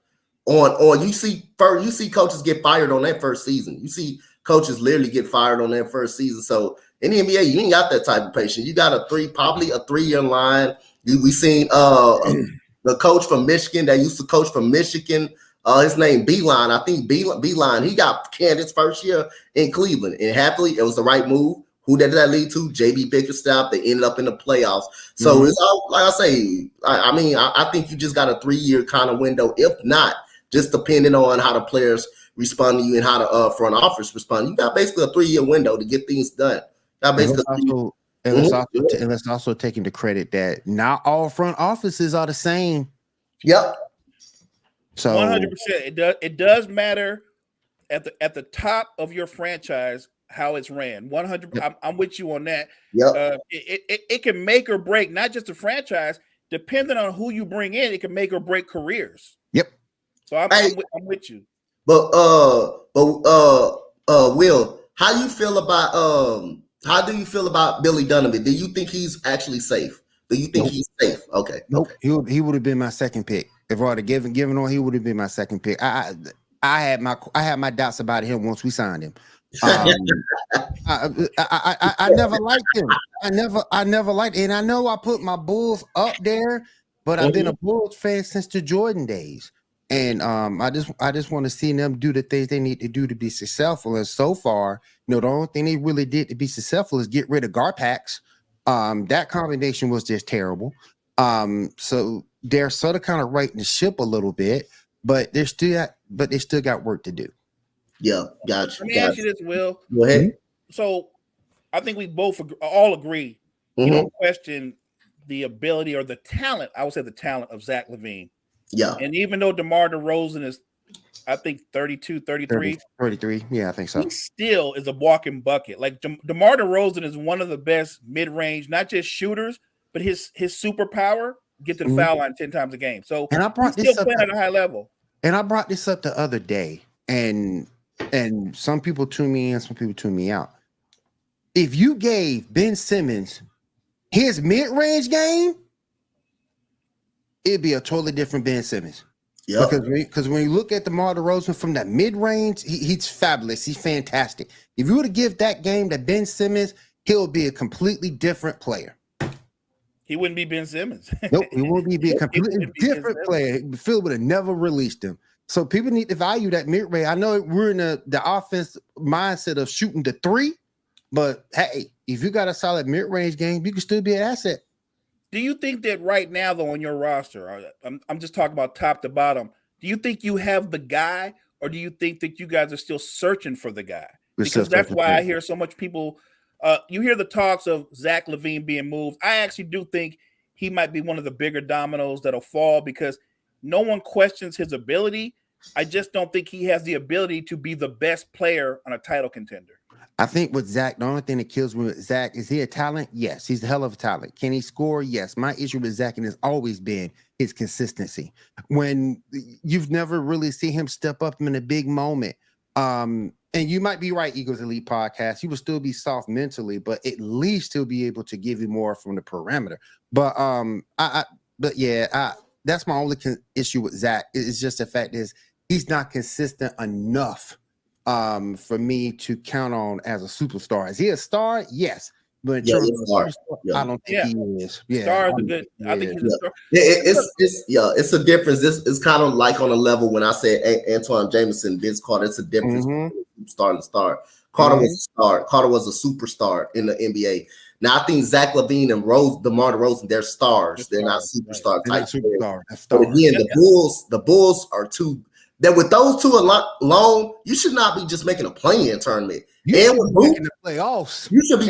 you see coaches get fired on that first season. You see coaches literally get fired on that first season. So in the NBA, you ain't got that type of patience. You got probably a 3-year line. We seen the coach from Michigan that used to coach from Michigan. His name Beeline. I think Beeline. He got canned his first year in Cleveland, and happily it was the right move. Who did that lead to? JB Bickerstaff. They ended up in the playoffs. So it's all, like I say, I think you just got a 3-year kind of window. If not, just depending on how the players respond to you and how the front office respond. You got basically a 3-year window to get things done. Let's also take into credit that not all front offices are the same. Yep. So 100%. It does matter at the top of your franchise how it's ran. 100. Yep. I'm with you on that. Yep. It can make or break not just the franchise, depending on who you bring in. It can make or break careers. Yep. So I'm with you. But Will, how do you feel about Billy Donovan? Do you think he's actually safe? Do you think he's safe? Okay. Nope. Okay. He would have been my second pick. If I would have given on, he would have been my second pick. I had my doubts about him once we signed him. I never liked him. I never liked him. And I know I put my Bulls up there, but I've been a Bulls fan since the Jordan days. And I just want to see them do the things they need to do to be successful. And so far, the only thing they really did to be successful is get rid of Garpax. That combination was just terrible. So they're sort of kind of righting the ship a little bit, but they still got work to do. Yeah, gotcha. Let me ask you this, Will. Go ahead. So I think we all agree. You don't question the ability or the talent. I would say the talent of Zach LaVine. Yeah. And even though DeMar DeRozan is, I think 32, 33. 33. Yeah, I think so. He still is a walking bucket. Like DeMar DeRozan is one of the best mid-range, not just shooters, but his superpower, get to the foul line 10 times a game. So and I brought he's still playing at a high level. And I brought this up the other day, and some people tune me in, some people tune me out. If you gave Ben Simmons his mid-range game, it'd be a totally different Ben Simmons. Yeah. Because when you look at DeMar DeRozan from that mid-range, he's fabulous. He's fantastic. If you were to give that game to Ben Simmons, he'll be a completely different player. He wouldn't be Ben Simmons. Nope, he wouldn't be a completely different player. Phil would have never released him. So people need to value that mid-range. I know we're in the offense mindset of shooting the three, but hey, if you got a solid mid-range game, you can still be an asset. Do you think that right now, though, on your roster, I'm just talking about top to bottom, do you think you have the guy, or do you think that you guys are still searching for the guy? Because that's why I hear so much people you hear the talks of Zach LaVine being moved. I actually do think he might be one of the bigger dominoes that'll fall because no one questions his ability. I just don't think he has the ability to be the best player on a title contender. I think with Zach, the only thing that kills me with Zach, is he a talent? Yes, he's a hell of a talent. Can he score? Yes. My issue with Zach has always been his consistency. When you've never really seen him step up in a big moment. And you might be right, Eagles Elite Podcast. He will still be soft mentally, but at least he'll be able to give you more from the perimeter. But that's my only issue with Zach. It's just the fact is he's not consistent enough for me to count on as a superstar. Is he a star? Yes. But in terms of superstar, I don't think he is. Yeah, star is a good. I think he's a star. It's a difference. It's kind of like on a level when I say Antoine Jameson, Vince Carter. It's a difference between star and star. Carter was a star. Carter was a superstar in the NBA. Now I think Zach LaVine and DeMar DeRozan, they're stars. They're not superstar type. But again, the Bulls are too. That with those two alone, you should not be just making a play-in tournament. You should be making the playoffs. You should be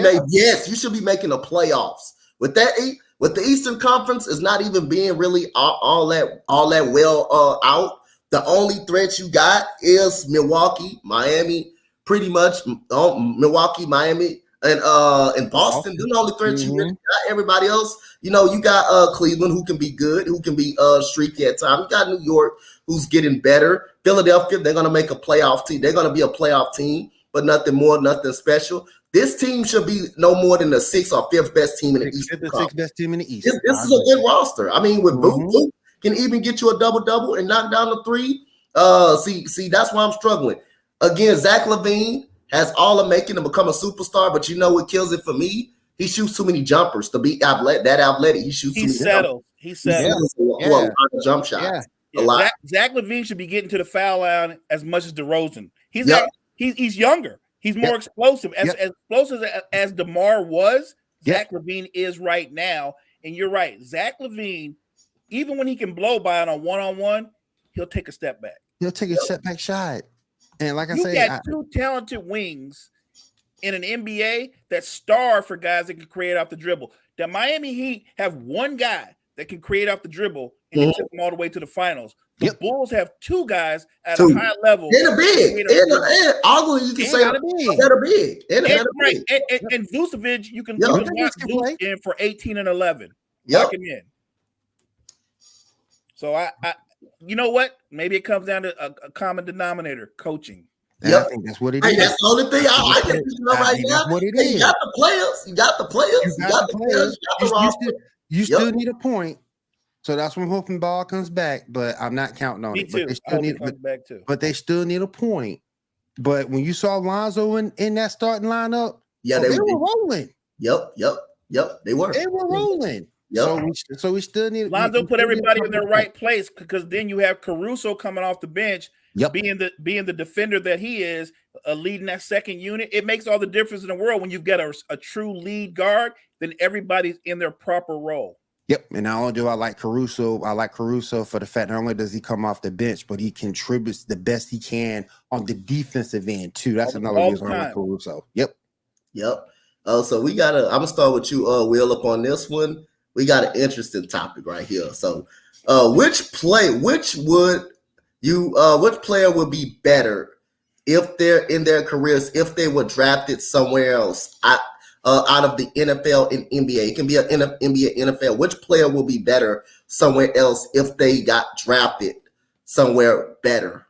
you should be making the playoffs. With the Eastern Conference is not even being really all that well out. The only threats you got is Milwaukee, Miami, pretty much Milwaukee, Miami, and Boston. They're the only threats you really got. Everybody else, you got Cleveland, who can be good, who can be streaky at times. You got New York, who's getting better. Philadelphia, they're going to make a playoff team. They're going to be a playoff team, but nothing more, nothing special. This team should be no more than the 6th or 5th best team in the East. The 6th best team in the East. This is a good roster. I mean, with Boot can even get you a double-double and knock down the three. See, that's why I'm struggling. Again, Zach LaVine has all of making to become a superstar, but you know what kills it for me? He shoots too many jumpers to be athletic. He shoots too many jumpers. He settles. A lot of jump shots. Yeah. A lot. Zach LaVine should be getting to the foul line as much as DeRozan. He's younger. He's more explosive. As explosive as DeMar was, Yep. Zach LaVine is right now. And you're right. Zach LaVine, even when he can blow by it on one-on-one, he'll take a step back. He'll take a step back shot. And like I You say, got two talented wings in an NBA that star for guys that can create off the dribble. The Miami Heat have one guy that can create off the dribble, and they took them all the way to the finals. The Bulls have two guys at a high level. And a big. And arguably, you can say a big. Better big. And Vucevic, you can lock Vuce in for 18 and 11. Lock him in. So, I you know what? Maybe it comes down to a common denominator, coaching. I think that's what it is. That's the only thing I can think of right now. That's what it is. You got the players. You got the players. You still need a point. So that's when I'm hoping ball comes back, but I'm not counting on it. Too. But they still need back too. But they still need a point. But when you saw Lonzo in that starting lineup, they were rolling. Yep. They were. They were rolling. Yep. So we still need Lonzo put everybody in their right place, because then you have Caruso coming off the bench, being the defender that he is, leading that second unit. It makes all the difference in the world when you've got a true lead guard. Then everybody's in their proper role. Yep, and not only do I like Caruso, for the fact not only does he come off the bench, but he contributes the best he can on the defensive end too. That's another reason I like Caruso. Yep. So we gotta. I'm gonna start with you, Will, up on this one. We got an interesting topic right here. So, which player would be better if they're in their careers, if they were drafted somewhere else out of the NFL and NBA? It can be an NBA, NFL. Which player will be better somewhere else if they got drafted somewhere better?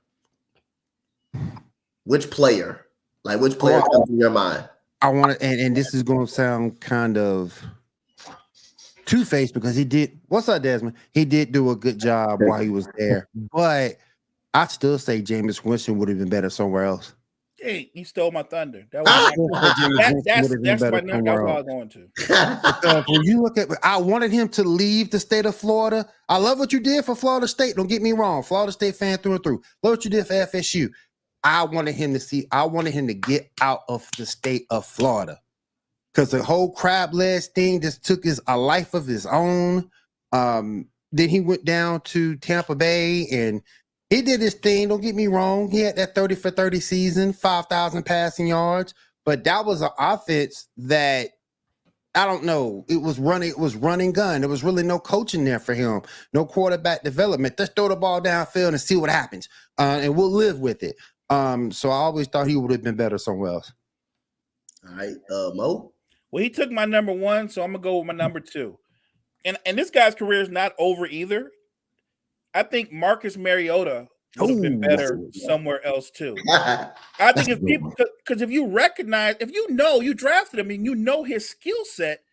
Which player? Which player comes in your mind? I want to, and this is going to sound kind of two-faced, because he did. What's up, Desmond? He did do a good job while he was there, but I'd still say Jameis Winston would have been better somewhere else. Hey, you stole my thunder. That's my number. I was going to. When you look at, I wanted him to leave the state of Florida. I love what you did for Florida State. Don't get me wrong, Florida State fan through and through. Love what you did for FSU. I wanted him to get out of the state of Florida, because the whole crab legs thing just took a life of his own. Then he went down to Tampa Bay and he did his thing. Don't get me wrong. He had that 30 for 30 season, 5,000 passing yards, but that was an offense that, I don't know. It was running gun. There was really no coaching there for him. No quarterback development. Just throw the ball downfield and see what happens. And we'll live with it. So I always thought he would have been better somewhere else. All right. Mo? Well, he took my number one, so I'm going to go with my number two. And this guy's career is not over either. I think Marcus Mariota would have been better somewhere else too. I think if people, because if you recognize, if you know you drafted him and you know his skill set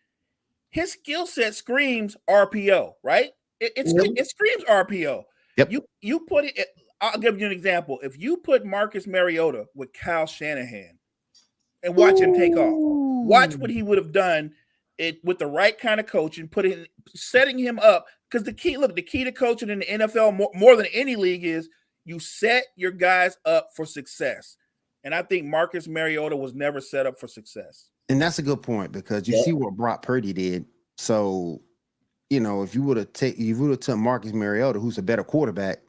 screams RPO, right? It screams RPO. Yep. You put it. I'll give you an example. If you put Marcus Mariota with Kyle Shanahan and watch him take off, watch what he would have done with the right kind of coaching, setting him up. Because the key to coaching in the NFL more than any league is you set your guys up for success. And I think Marcus Mariota was never set up for success. And that's a good point, because you see what Brock Purdy did. So, if you would have took Marcus Mariota, who's a better quarterback,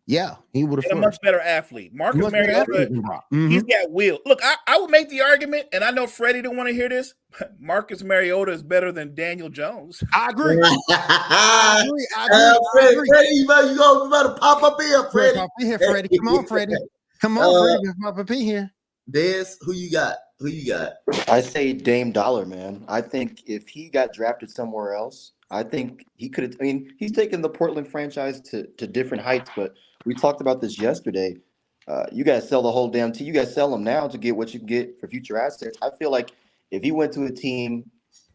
he would have a much better athlete. Marcus Mariota, he's got will. Look, I would make the argument, and I know Freddie didn't want to hear this. Marcus Mariota is better than Daniel Jones. I agree. I agree. Freddie, you better pop up here, Freddie. Pop in here, Freddie. Come on, Freddie. Come on, Freddie. Pop up in here. Dez, who you got? I say Dame Dollar, man. I think if he got drafted somewhere else, I think he could have. I mean, he's taken the Portland franchise to different heights, but we talked about this yesterday. You guys sell the whole damn team. You guys sell them now to get what you can get for future assets. I feel like if he went to a team,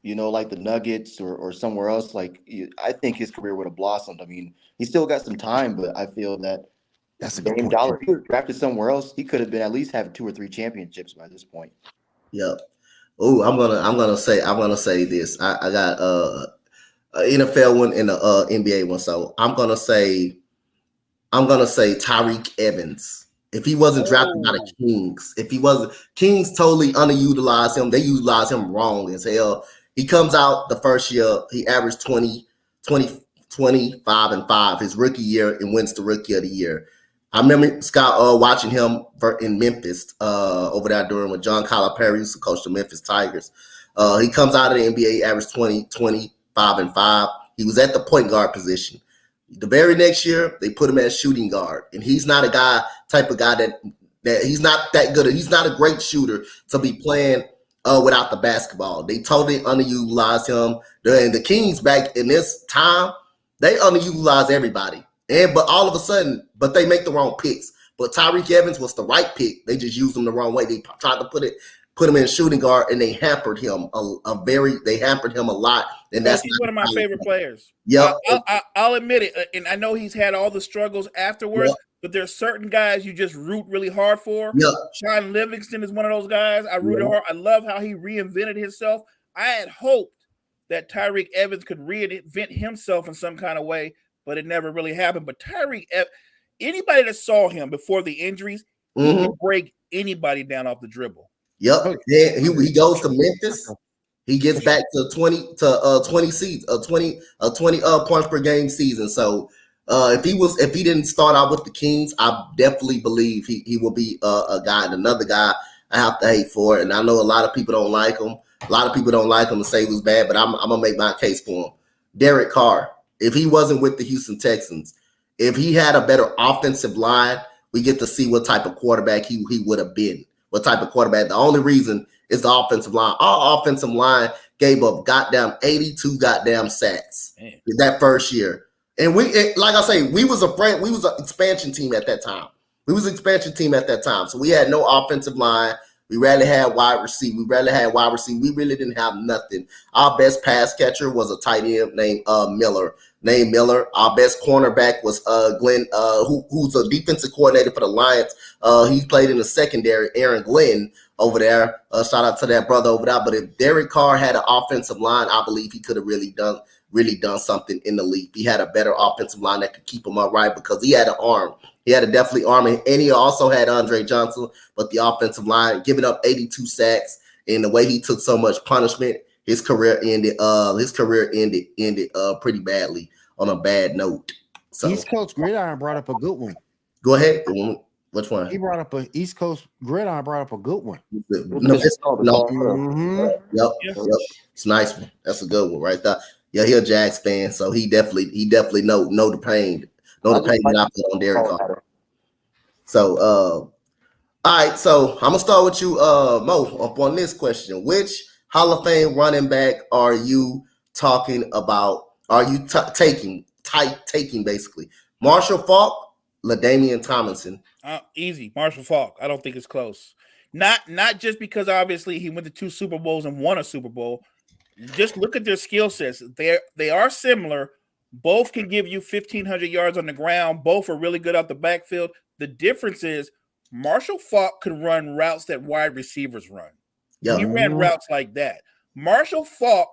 like the Nuggets or somewhere else, I think his career would have blossomed. I mean, he still got some time, but I feel that that's a Dame Dollar. If he was drafted somewhere else, he could have been at least having 2 or 3 championships by this point. Yep. Oh, I'm gonna say this. I got an NFL one and a NBA one. So I'm gonna say Tyreek Evans If he wasn't drafted by the Kings, if he wasn't, Kings totally underutilized him. They utilized him wrong as hell. He comes out the first year, he averaged 25 and 5 his rookie year and wins the rookie of the year. I remember Scott watching him in Memphis over there during when John Calipari used to coach the Memphis Tigers. He comes out of the NBA, averaged 25 and 5. He was at the point guard position. The very next year, they put him as shooting guard, and he's not a type of guy that he's not that good. He's not a great shooter to be playing without the basketball. They totally underutilized him. And the Kings back in this time, they underutilize everybody. But all of a sudden, they make the wrong picks. But Tyreek Evans was the right pick. They just used him the wrong way. They tried to put him in shooting guard, and they hampered him a lot. And that's he's one of my favorite players. Yeah, I'll admit it. And I know he's had all the struggles afterwards, but there's certain guys you just root really hard for. Yeah. Sean Livingston is one of those guys I rooted hard. I love how he reinvented himself. I had hoped that Tyreek Evans could reinvent himself in some kind of way, but it never really happened. But anybody that saw him before the injuries, he can break anybody down off the dribble. Yep. Yeah, he goes to Memphis. He gets back to 20 points per game season. So if he didn't start out with the Kings, I definitely believe he will be a guy. And another guy I have to hate for it. And I know a lot of people don't like him. A lot of people don't like him and say he was bad, but I'm gonna make my case for him. Derek Carr. If he wasn't with the Houston Texans, if he had a better offensive line, we get to see what type of quarterback he would have been. What type of quarterback? The only reason is the offensive line. Our offensive line gave up 82 sacks that first year. And like I say, we was afraid. We was an expansion team at that time. So we had no offensive line. We rarely had wide receiver. We really didn't have nothing. Our best pass catcher was a tight end named Miller. Our best cornerback was Glenn, who's a defensive coordinator for the Lions. He played in the secondary, Aaron Glenn over there. Shout out to that brother over there. But if Derek Carr had an offensive line, I believe he could have really done something in the league. He had a better offensive line that could keep him upright because he had an arm. He had a definitely arm, and he also had Andre Johnson. But the offensive line, giving up 82 sacks, and the way he took so much punishment, his career ended pretty badly on a bad note. So East Coast Gridiron brought up a good one. Go ahead. Which one? He brought up East Coast Gridiron brought up a good one. No. Yep. It's a nice one. That's a good one right there. Yeah, he's a Jags fan, so he definitely know the pain. Know the pain that I put on Derek Carr. So all right, so I'm gonna start with you, Mo, up on this question. Which Hall of Fame running back are you talking about? Are you taking basically? Marshall Faulk, LaDainian Tomlinson. Easy, Marshall Faulk. I don't think it's close. Not just because obviously he went to 2 Super Bowls and won a Super Bowl. Just look at their skill sets. They are similar. Both can give you 1,500 yards on the ground. Both are really good out the backfield. The difference is Marshall Faulk could run routes that wide receivers run. Yep. He ran routes like that. Marshall Faulk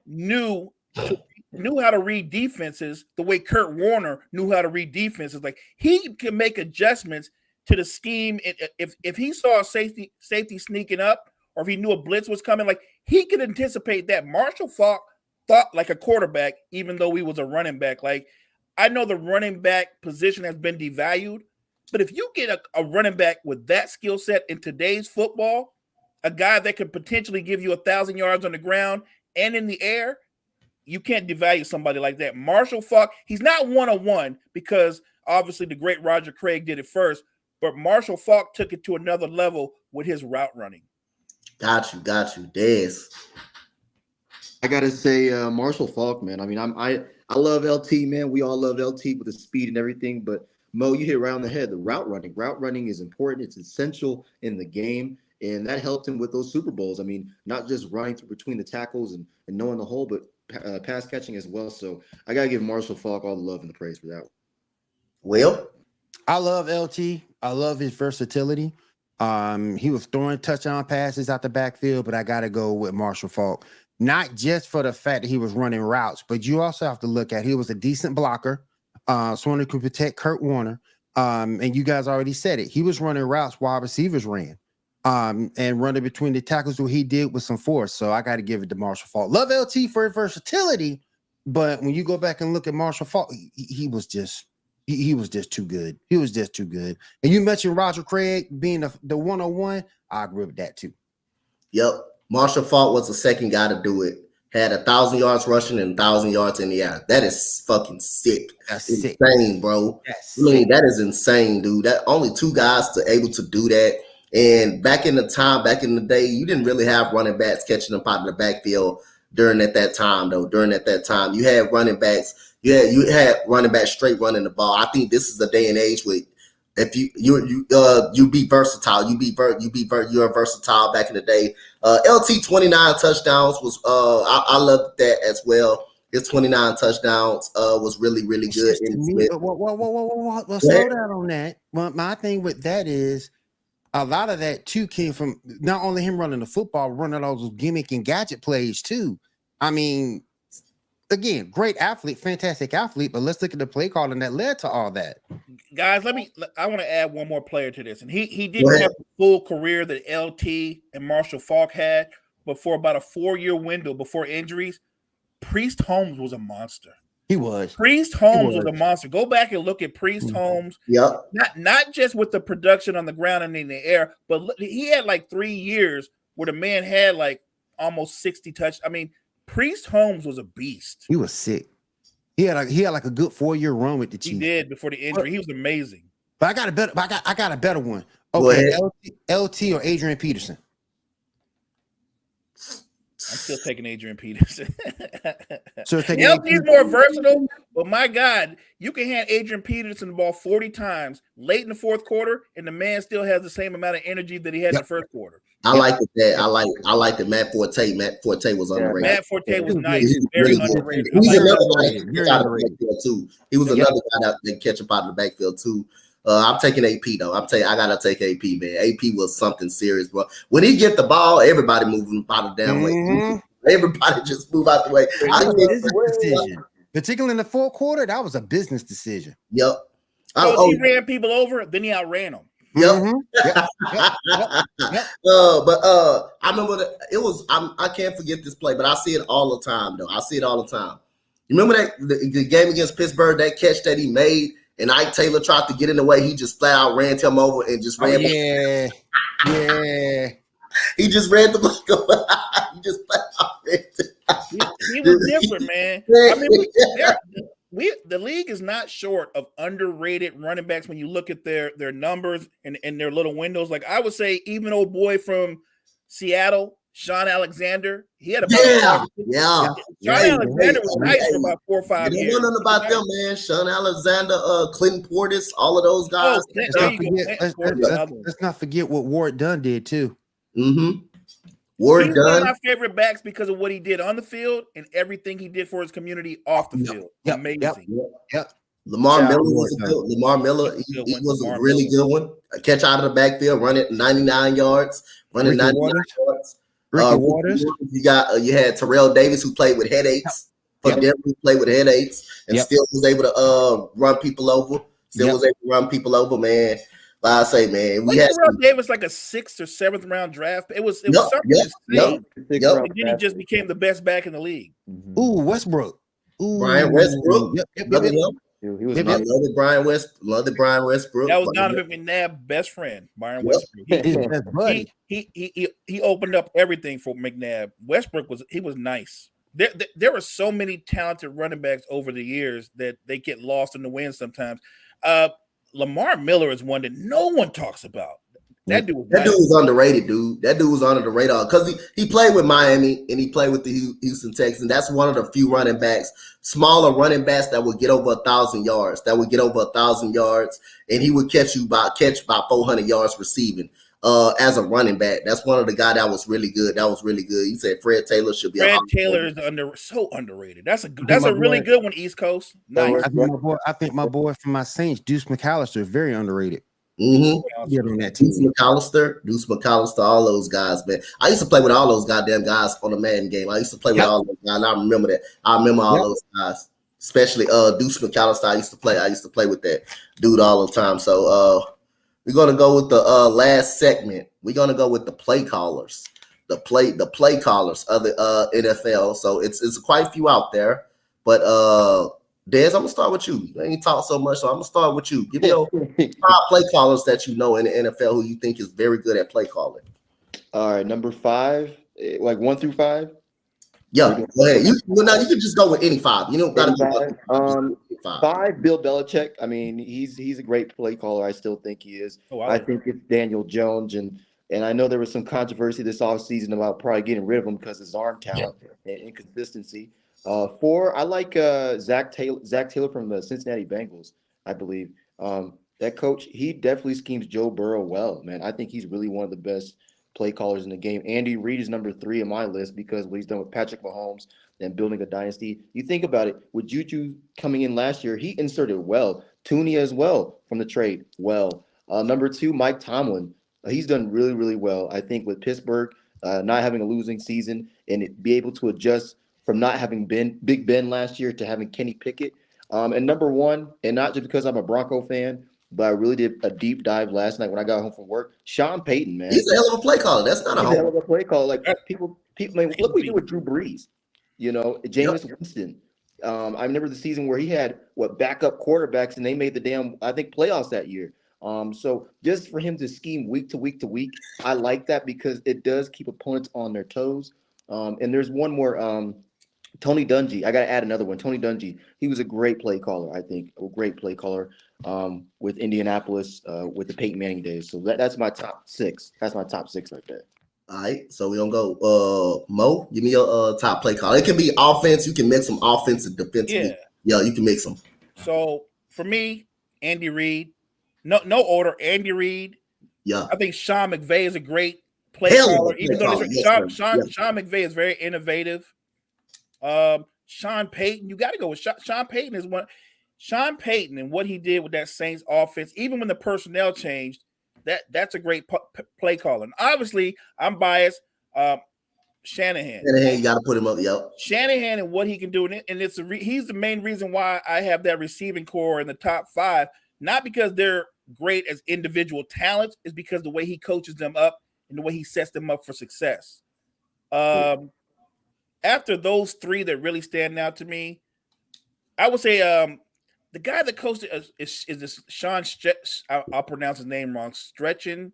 knew how to read defenses the way Kurt Warner knew how to read defenses. Like he can make adjustments to the scheme. If he saw a safety sneaking up, or if he knew a blitz was coming, like he could anticipate that. Marshall Faulk thought like a quarterback, even though he was a running back. Like I know the running back position has been devalued, but if you get a running back with that skill set in today's football, a guy that could potentially give you 1,000 yards on the ground and in the air, you can't devalue somebody like that. Marshall Faulk, he's not one-on-one because obviously the great Roger Craig did it first, but Marshall Faulk took it to another level with his route running. Got you, Dez. I gotta say, Marshall Faulk, man. I mean, I love LT, man. We all love LT with the speed and everything. But Mo, you hit right on the head. The route running is important. It's essential in the game, and that helped him with those Super Bowls. I mean, not just running between the tackles and knowing the hole, but pass catching as well. So I gotta give Marshall Faulk all the love and the praise for that. Will? I love LT. I love his versatility. He was throwing touchdown passes out the backfield, but I gotta go with Marshall Faulk. Not just for the fact that he was running routes, but you also have to look at he was a decent blocker. Someone who could protect Kurt Warner. And you guys already said it. He was running routes while receivers ran. And running between the tackles, what he did with some force. So I got to give it to Marshall Faulk. Love LT for his versatility, but when you go back and look at Marshall Faulk, he was just too good. He was just too good. And you mentioned Roger Craig being the 101. I agree with that too. Yep. Marshall Faulk was the second guy to do it. Had 1,000 yards rushing and 1,000 yards in the air. That is fucking sick. That's insane, sick. bro. That's I mean, sick. that is insane, dude. That only 2 guys to able to do that. And back in the day, you didn't really have running backs catching them out of the backfield during that time, though. During that time, you had running backs. Yeah, you had running backs straight running the ball. I think this is the day and age with if you be versatile, you're versatile back in the day. LT 29 touchdowns was I loved that as well. His 29 touchdowns was really, really good. Well, slow down on that. Well, my thing with that is a lot of that too came from not only him running the football, running all those gimmick and gadget plays too. I mean, again, great athlete, fantastic athlete, but let's look at the play calling that led to all that. Guys, I want to add one more player to this. And he didn't have the full career that LT and Marshall Faulk had, but for about a 4-year window before injuries, Priest Holmes was a monster. He was. Priest Holmes was a monster. Go back and look at Priest Holmes. Yep. Not just with the production on the ground and in the air, but he had like 3 years where the man had like almost 60 touch. I mean, Priest Holmes was a beast. He was sick. He had like a good 4-year run with the Chiefs. He did before the injury. He was amazing. But I got a better one. Okay, LT or Adrian Peterson. I'm still taking Adrian Peterson. So LT is more versatile, but my God, you can hand Adrian Peterson the ball 40 times late in the fourth quarter, and the man still has the same amount of energy that he had in the first quarter. I like that. I like that. Matt Forte was underrated. Matt Forte was nice. He was Very really underrated. He was I like another that. guy that catch out of the backfield too. He was another guy that catch up out of the backfield too. I'm taking AP though. I gotta take AP, man. AP was something serious, bro. When he get the ball, everybody moving out the damn way. Everybody just move out the way. Decision. Particularly in the fourth quarter, that was a business decision. Yep. So he ran people over, then he outran them. Yep. But I remember it was. I can't forget this play, but I see it all the time, though. I see it all the time. You remember that the game against Pittsburgh, that catch that he made, and Ike Taylor tried to get in the way. He just flat out ran him over and just ran. Yeah. He just ran the block over. He just flat out ran. He was different, man. I mean, the league is not short of underrated running backs when you look at their numbers and their little windows. Like I would say, even old boy from Seattle, Sean Alexander, he had about Sean Alexander was nice for about 4 or 5 years. You know nothing about them, man. Sean Alexander, Clinton Portis, all of those guys. Let's not forget what Ward Dunn did too. Mm-hmm. Ward He's Dunn, one of my favorite backs because of what he did on the field and everything he did for his community off the field. Amazing. Yep. Lamar Miller was a good. Lamar Miller, he was a really good one. A catch out of the backfield, running 99 yards, running 99 yards. Ricky Waters. You had Terrell Davis who played with headaches. For Denver, who played with headaches and still was able to run people over. Man. Like I say, man, we had Terrell Davis like a 6th or 7th round draft. It was something insane. And then he just became the best back in the league. Ooh, Westbrook. Brian Westbrook. He was Love Brian Westbrook. That was Donovan McNabb's best friend, Brian Westbrook. He opened up everything for McNabb. Westbrook was nice. There were so many talented running backs over the years that they get lost in the wind sometimes. Lamar Miller is one that no one talks about. That dude was underrated, dude. That dude was under the radar because he played with Miami and he played with the Houston Texans. That's one of the few running backs, smaller running backs that would get over 1,000 yards. And he would catch about 400 yards receiving. As a running back, that's one of the guys that was really good. He said Fred Taylor should be. Fred Taylor is so underrated. That's a really good one. East Coast. Nice. I think my boy from my Saints, Deuce McAllister, is very underrated. Mm-hmm. Deuce McAllister, all those guys, man. I used to play with all those goddamn guys on the Madden game. I used to play with all those guys. And I remember that. I remember all those guys. especially Deuce McAllister. I used to play with that dude all the time. So we're gonna go with the last segment. We're gonna go with the play callers, the play callers of the NFL. So it's quite a few out there, but Dez, I'm gonna start with you. I ain't talk so much, so I'm gonna start with you. Give me your top play callers that you know in the NFL who you think is very good at play calling. All right, number 5, like 1 through 5. Yeah, go ahead. You can just go with any 5. You don't gotta go 5. Bill Belichick. I mean, he's a great play caller. I still think he is. I think it's Daniel Jones, and I know there was some controversy this offseason about probably getting rid of him because of his arm talent and inconsistency. 4, I like Zach Taylor from the Cincinnati Bengals, I believe. That coach, he definitely schemes Joe Burrow well, man. I think he's really one of the best play callers in the game. Andy Reid is number 3 on my list because what he's done with Patrick Mahomes and building a dynasty. You think about it, with Juju coming in last year, he inserted well. Tooney as well from the trade, well. Number 2, Mike Tomlin. He's done really, really well, I think, with Pittsburgh not having a losing season and be able to adjust from not having Big Ben last year to having Kenny Pickett. And number 1, and not just because I'm a Bronco fan, but I really did a deep dive last night when I got home from work. Sean Payton, man. He's a hell of a play caller. That's not He's a hell of a play caller. Like people I mean, look what he did with Drew Brees. You know, Jameis Winston. I remember the season where he had backup quarterbacks and they made the damn, I think, playoffs that year. So just for him to scheme week to week to week, I like that because it does keep opponents on their toes. And there's one more, Tony Dungy. I got to add another one. Tony Dungy. He was a great play caller, I think, a great play caller with Indianapolis with the Peyton Manning days. So that's my top 6. That's my top 6 right there. All right, so we're gonna go. Mo, give me your top play call. It can be offense. You can mix them offensive, defensively. Yeah, you can mix them. So for me, Andy Reid. No order. Andy Reid. Yeah, I think Sean McVay is a great play caller. Even though Sean McVay is very innovative. Sean Payton, you got to go with Sean Payton is one. Sean Payton and what he did with that Saints offense, even when the personnel changed, that's a great play caller. And obviously, I'm biased. Shanahan, you got to put him up. Yep. Shanahan and what he can do, and it's he's the main reason why I have that receiving core in the top 5. Not because they're great as individual talents, is because the way he coaches them up and the way he sets them up for success. After those 3 that really stand out to me, I would say the guy that coached is this Sean I'll pronounce his name wrong. Stretchen.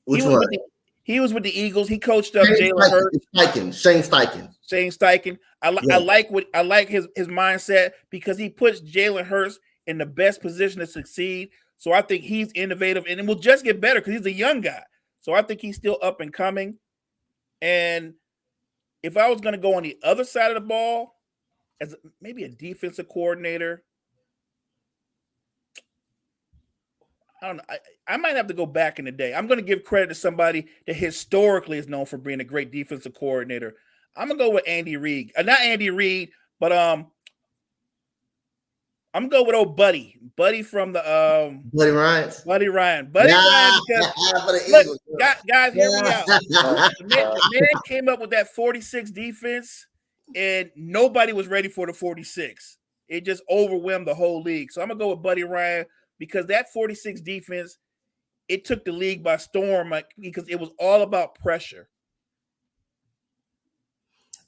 Which one? He was with the Eagles. He coached up Jalen Hurts. Shane Steichen. I like his mindset because he puts Jalen Hurts in the best position to succeed. So I think he's innovative and it will just get better because he's a young guy. So I think he's still up and coming. And if I was going to go on the other side of the ball as maybe a defensive coordinator, I don't know. I might have to go back in the day. I'm going to give credit to somebody that historically is known for being a great defensive coordinator. I'm going to go with Andy Reid. Not Andy Reid, but I'm going to go with old Buddy. Buddy from the Buddy Ryan. Ryan because look, guys, hear me out. The man came up with that 46 defense, and nobody was ready for the 46. It just overwhelmed the whole league. So I'm gonna go with Buddy Ryan because that 46 defense, it took the league by storm because it was all about pressure.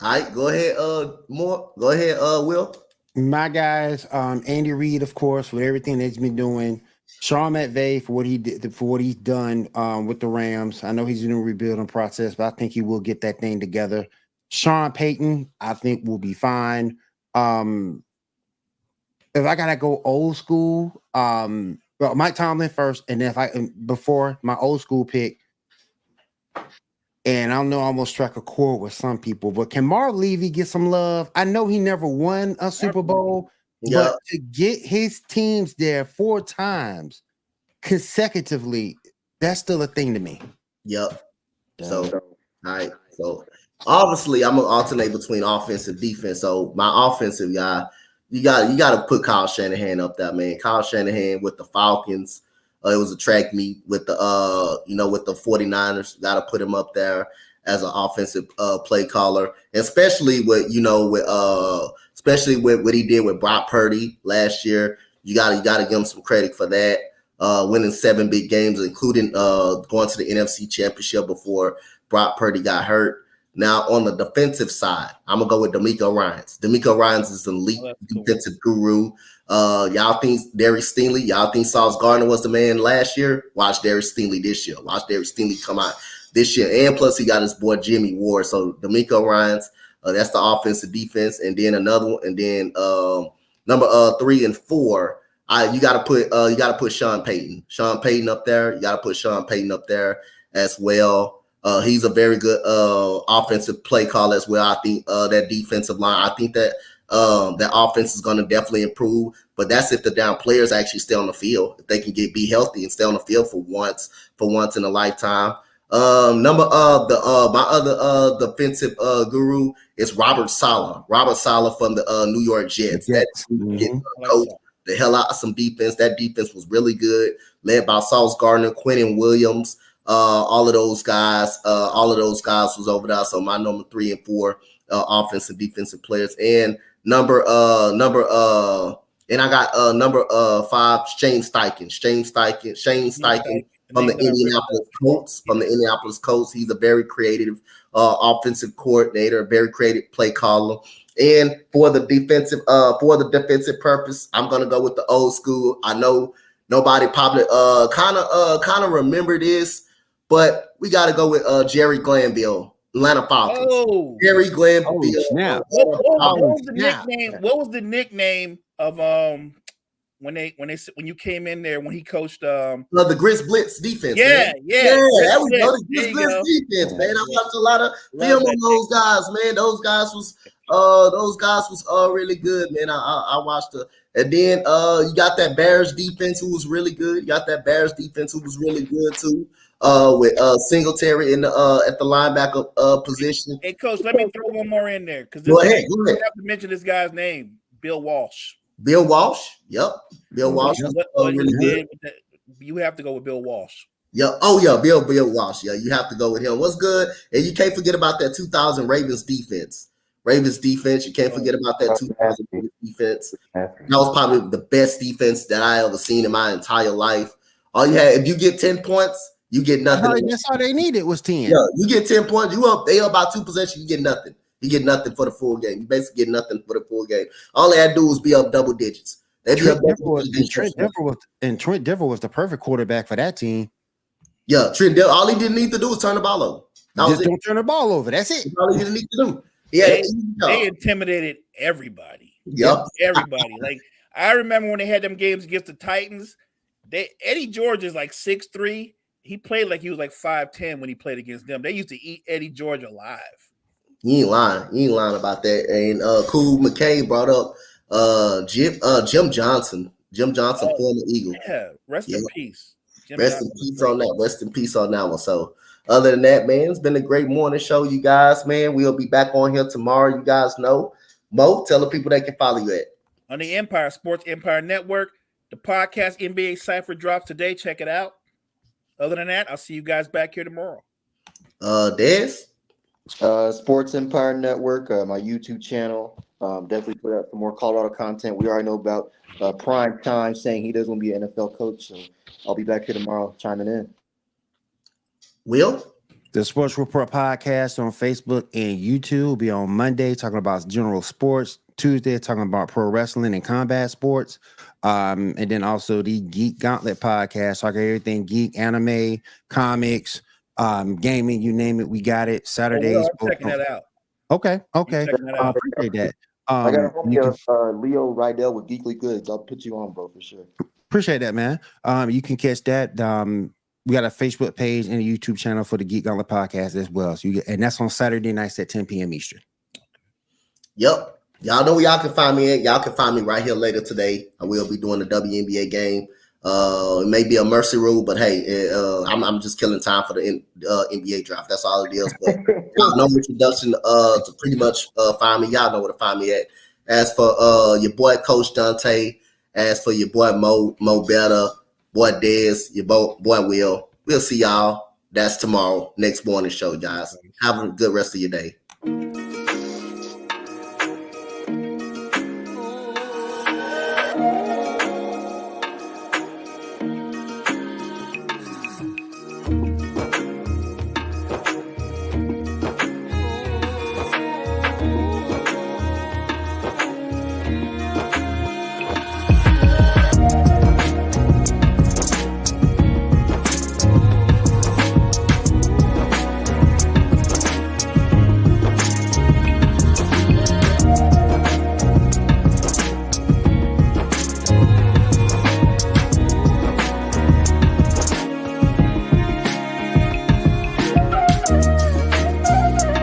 All right, go ahead, Go ahead, Will. My guys, Andy Reid, of course, for everything that he's been doing. Sean McVay for what he did, for what he's done with the Rams. I know he's in a rebuilding process, but I think he will get that thing together. Sean Payton, I think, will be fine. If I gotta go old school, well, Mike Tomlin first, and then before my old school pick. And I know I almost struck a chord with some people, but can Mark Levy get some love? I know he never won a Super Bowl, but to get his teams there 4 times consecutively, that's still a thing to me. Yep. So, all right. So, obviously, I'm gonna alternate between offense and defense. So, my offensive guy, you got to put Kyle Shanahan up there, man. Kyle Shanahan with the Falcons. It was a track meet with the with the 49ers. Got to put him up there as an offensive play caller, especially with especially with what he did with Brock Purdy last year. You got to give him some credit for that. Winning 7 big games, including going to the NFC Championship before Brock Purdy got hurt. Now, on the defensive side, I'm going to go with D'Amico Ryans. D'Amico Ryans is an elite defensive guru. Y'all think Darius Stingley, y'all think Sauce Gardner was the man last year? Watch Darius Stingley this year. Watch Darius Stingley come out this year. And plus, he got his boy Jimmy Ward. So, D'Amico Ryans, that's the offensive defense. And then another one. And then number 3 and 4, you got to put Sean Payton. Sean Payton up there. You got to put Sean Payton up there as well. He's a very good offensive play caller as well. I think that defensive line, I think that that offense is going to definitely improve. But that's if the down players actually stay on the field. If they can be healthy and stay on the field for once in a lifetime. My other defensive guru is Robert Saleh. Robert Saleh from the New York Jets. Yes. That coach the hell out of some defense. That defense was really good, led by Sauce Gardner, Quentin Williams. All of those guys was over there. So my number 3 and 4 offensive defensive players, and number 5, Shane Steichen from the Indianapolis Colts. He's a very creative offensive coordinator, a very creative play caller. And for the defensive purpose, I'm gonna go with the old school. I know nobody probably kind of remember this, but we got to go with Jerry Glanville, Atlanta Falcons. Oh, Jerry Glanville. What was the nickname of when you came in there when he coached the Grizz Blitz defense? Yeah. That was the Grizz Blitz defense, man. I watched a lot of film on those guys, man. Those guys was really good, man. I watched it. And then you got that Bears defense who was really good. You got that Bears defense who was really good too. With Singletary in the at the linebacker position. Hey, Coach, let me throw one more in there because go ahead. You have to mention this guy's name, Bill Walsh. Bill Walsh. Yep. Bill Walsh. Really good. You have to go with Bill Walsh. Yeah. Oh yeah, Bill Walsh. Yeah, you have to go with him. What's good? And you can't forget about that 2000 Ravens defense. You can't forget about that 2000 defense. That was probably the best defense that I ever seen in my entire life. All you had, if you get 10 points, you get nothing. That's all they needed was 10. Yeah, you get 10 points. They up by 2 possessions. You get nothing. You get nothing for the full game. You basically get nothing for the full game. All they had to do was be up double digits. Trent Denver was the perfect quarterback for that team. Yeah, Trent Denver. All he didn't need to do was turn the ball over. Just don't turn the ball over. That's it. That's all he didn't need to do. Yeah, they intimidated everybody. Yep. Everybody. Like I remember when they had them games against the Titans. Eddie George is like 6'3". He played like he was like 5'10" when he played against them. They used to eat Eddie George alive. You ain't lying about that. And Cool McKay brought up Jim Johnson. Former Eagle. Yeah, rest in peace. Rest in peace on that one. So other than that, man, it's been a great morning show, you guys, man. We'll be back on here tomorrow. You guys know. Mo, tell the people they can follow you at. On the Empire Sports Empire Network. The podcast NBA Cypher drops today. Check it out. Other than that, I'll see you guys back here tomorrow. Des? Sports Empire Network, my YouTube channel. Definitely put out some more Colorado content. We already know about Prime Time saying he does want to be an NFL coach. So I'll be back here tomorrow chiming in. Will? The Sports Report podcast on Facebook and YouTube will be on Monday talking about general sports. Tuesday talking about pro wrestling and combat sports. And then also the Geek Gauntlet podcast, talking everything geek, anime, comics, gaming, you name it, we got it. Saturdays. I'm checking that out. Okay. Checking that out. Appreciate that. I got a homie, Leo Rydell with Geekly Goods. I'll put you on, bro, for sure. Appreciate that, man. You can catch that. We got a Facebook page and a YouTube channel for the Geek Gauntlet podcast as well. So and that's on Saturday nights at 10 p.m. Eastern. Yep. Y'all know where y'all can find me at. Y'all can find me right here later today. I will be doing the WNBA game. It may be a mercy rule, but hey, I'm just killing time for the NBA draft. That's all it is. But y'all know introduction to pretty much find me. Y'all know where to find me at. As for your boy Coach Dante, as for your boy Mo Better, boy Dez, your boy Will. We'll see y'all. That's tomorrow, next morning show, guys. Have a good rest of your day.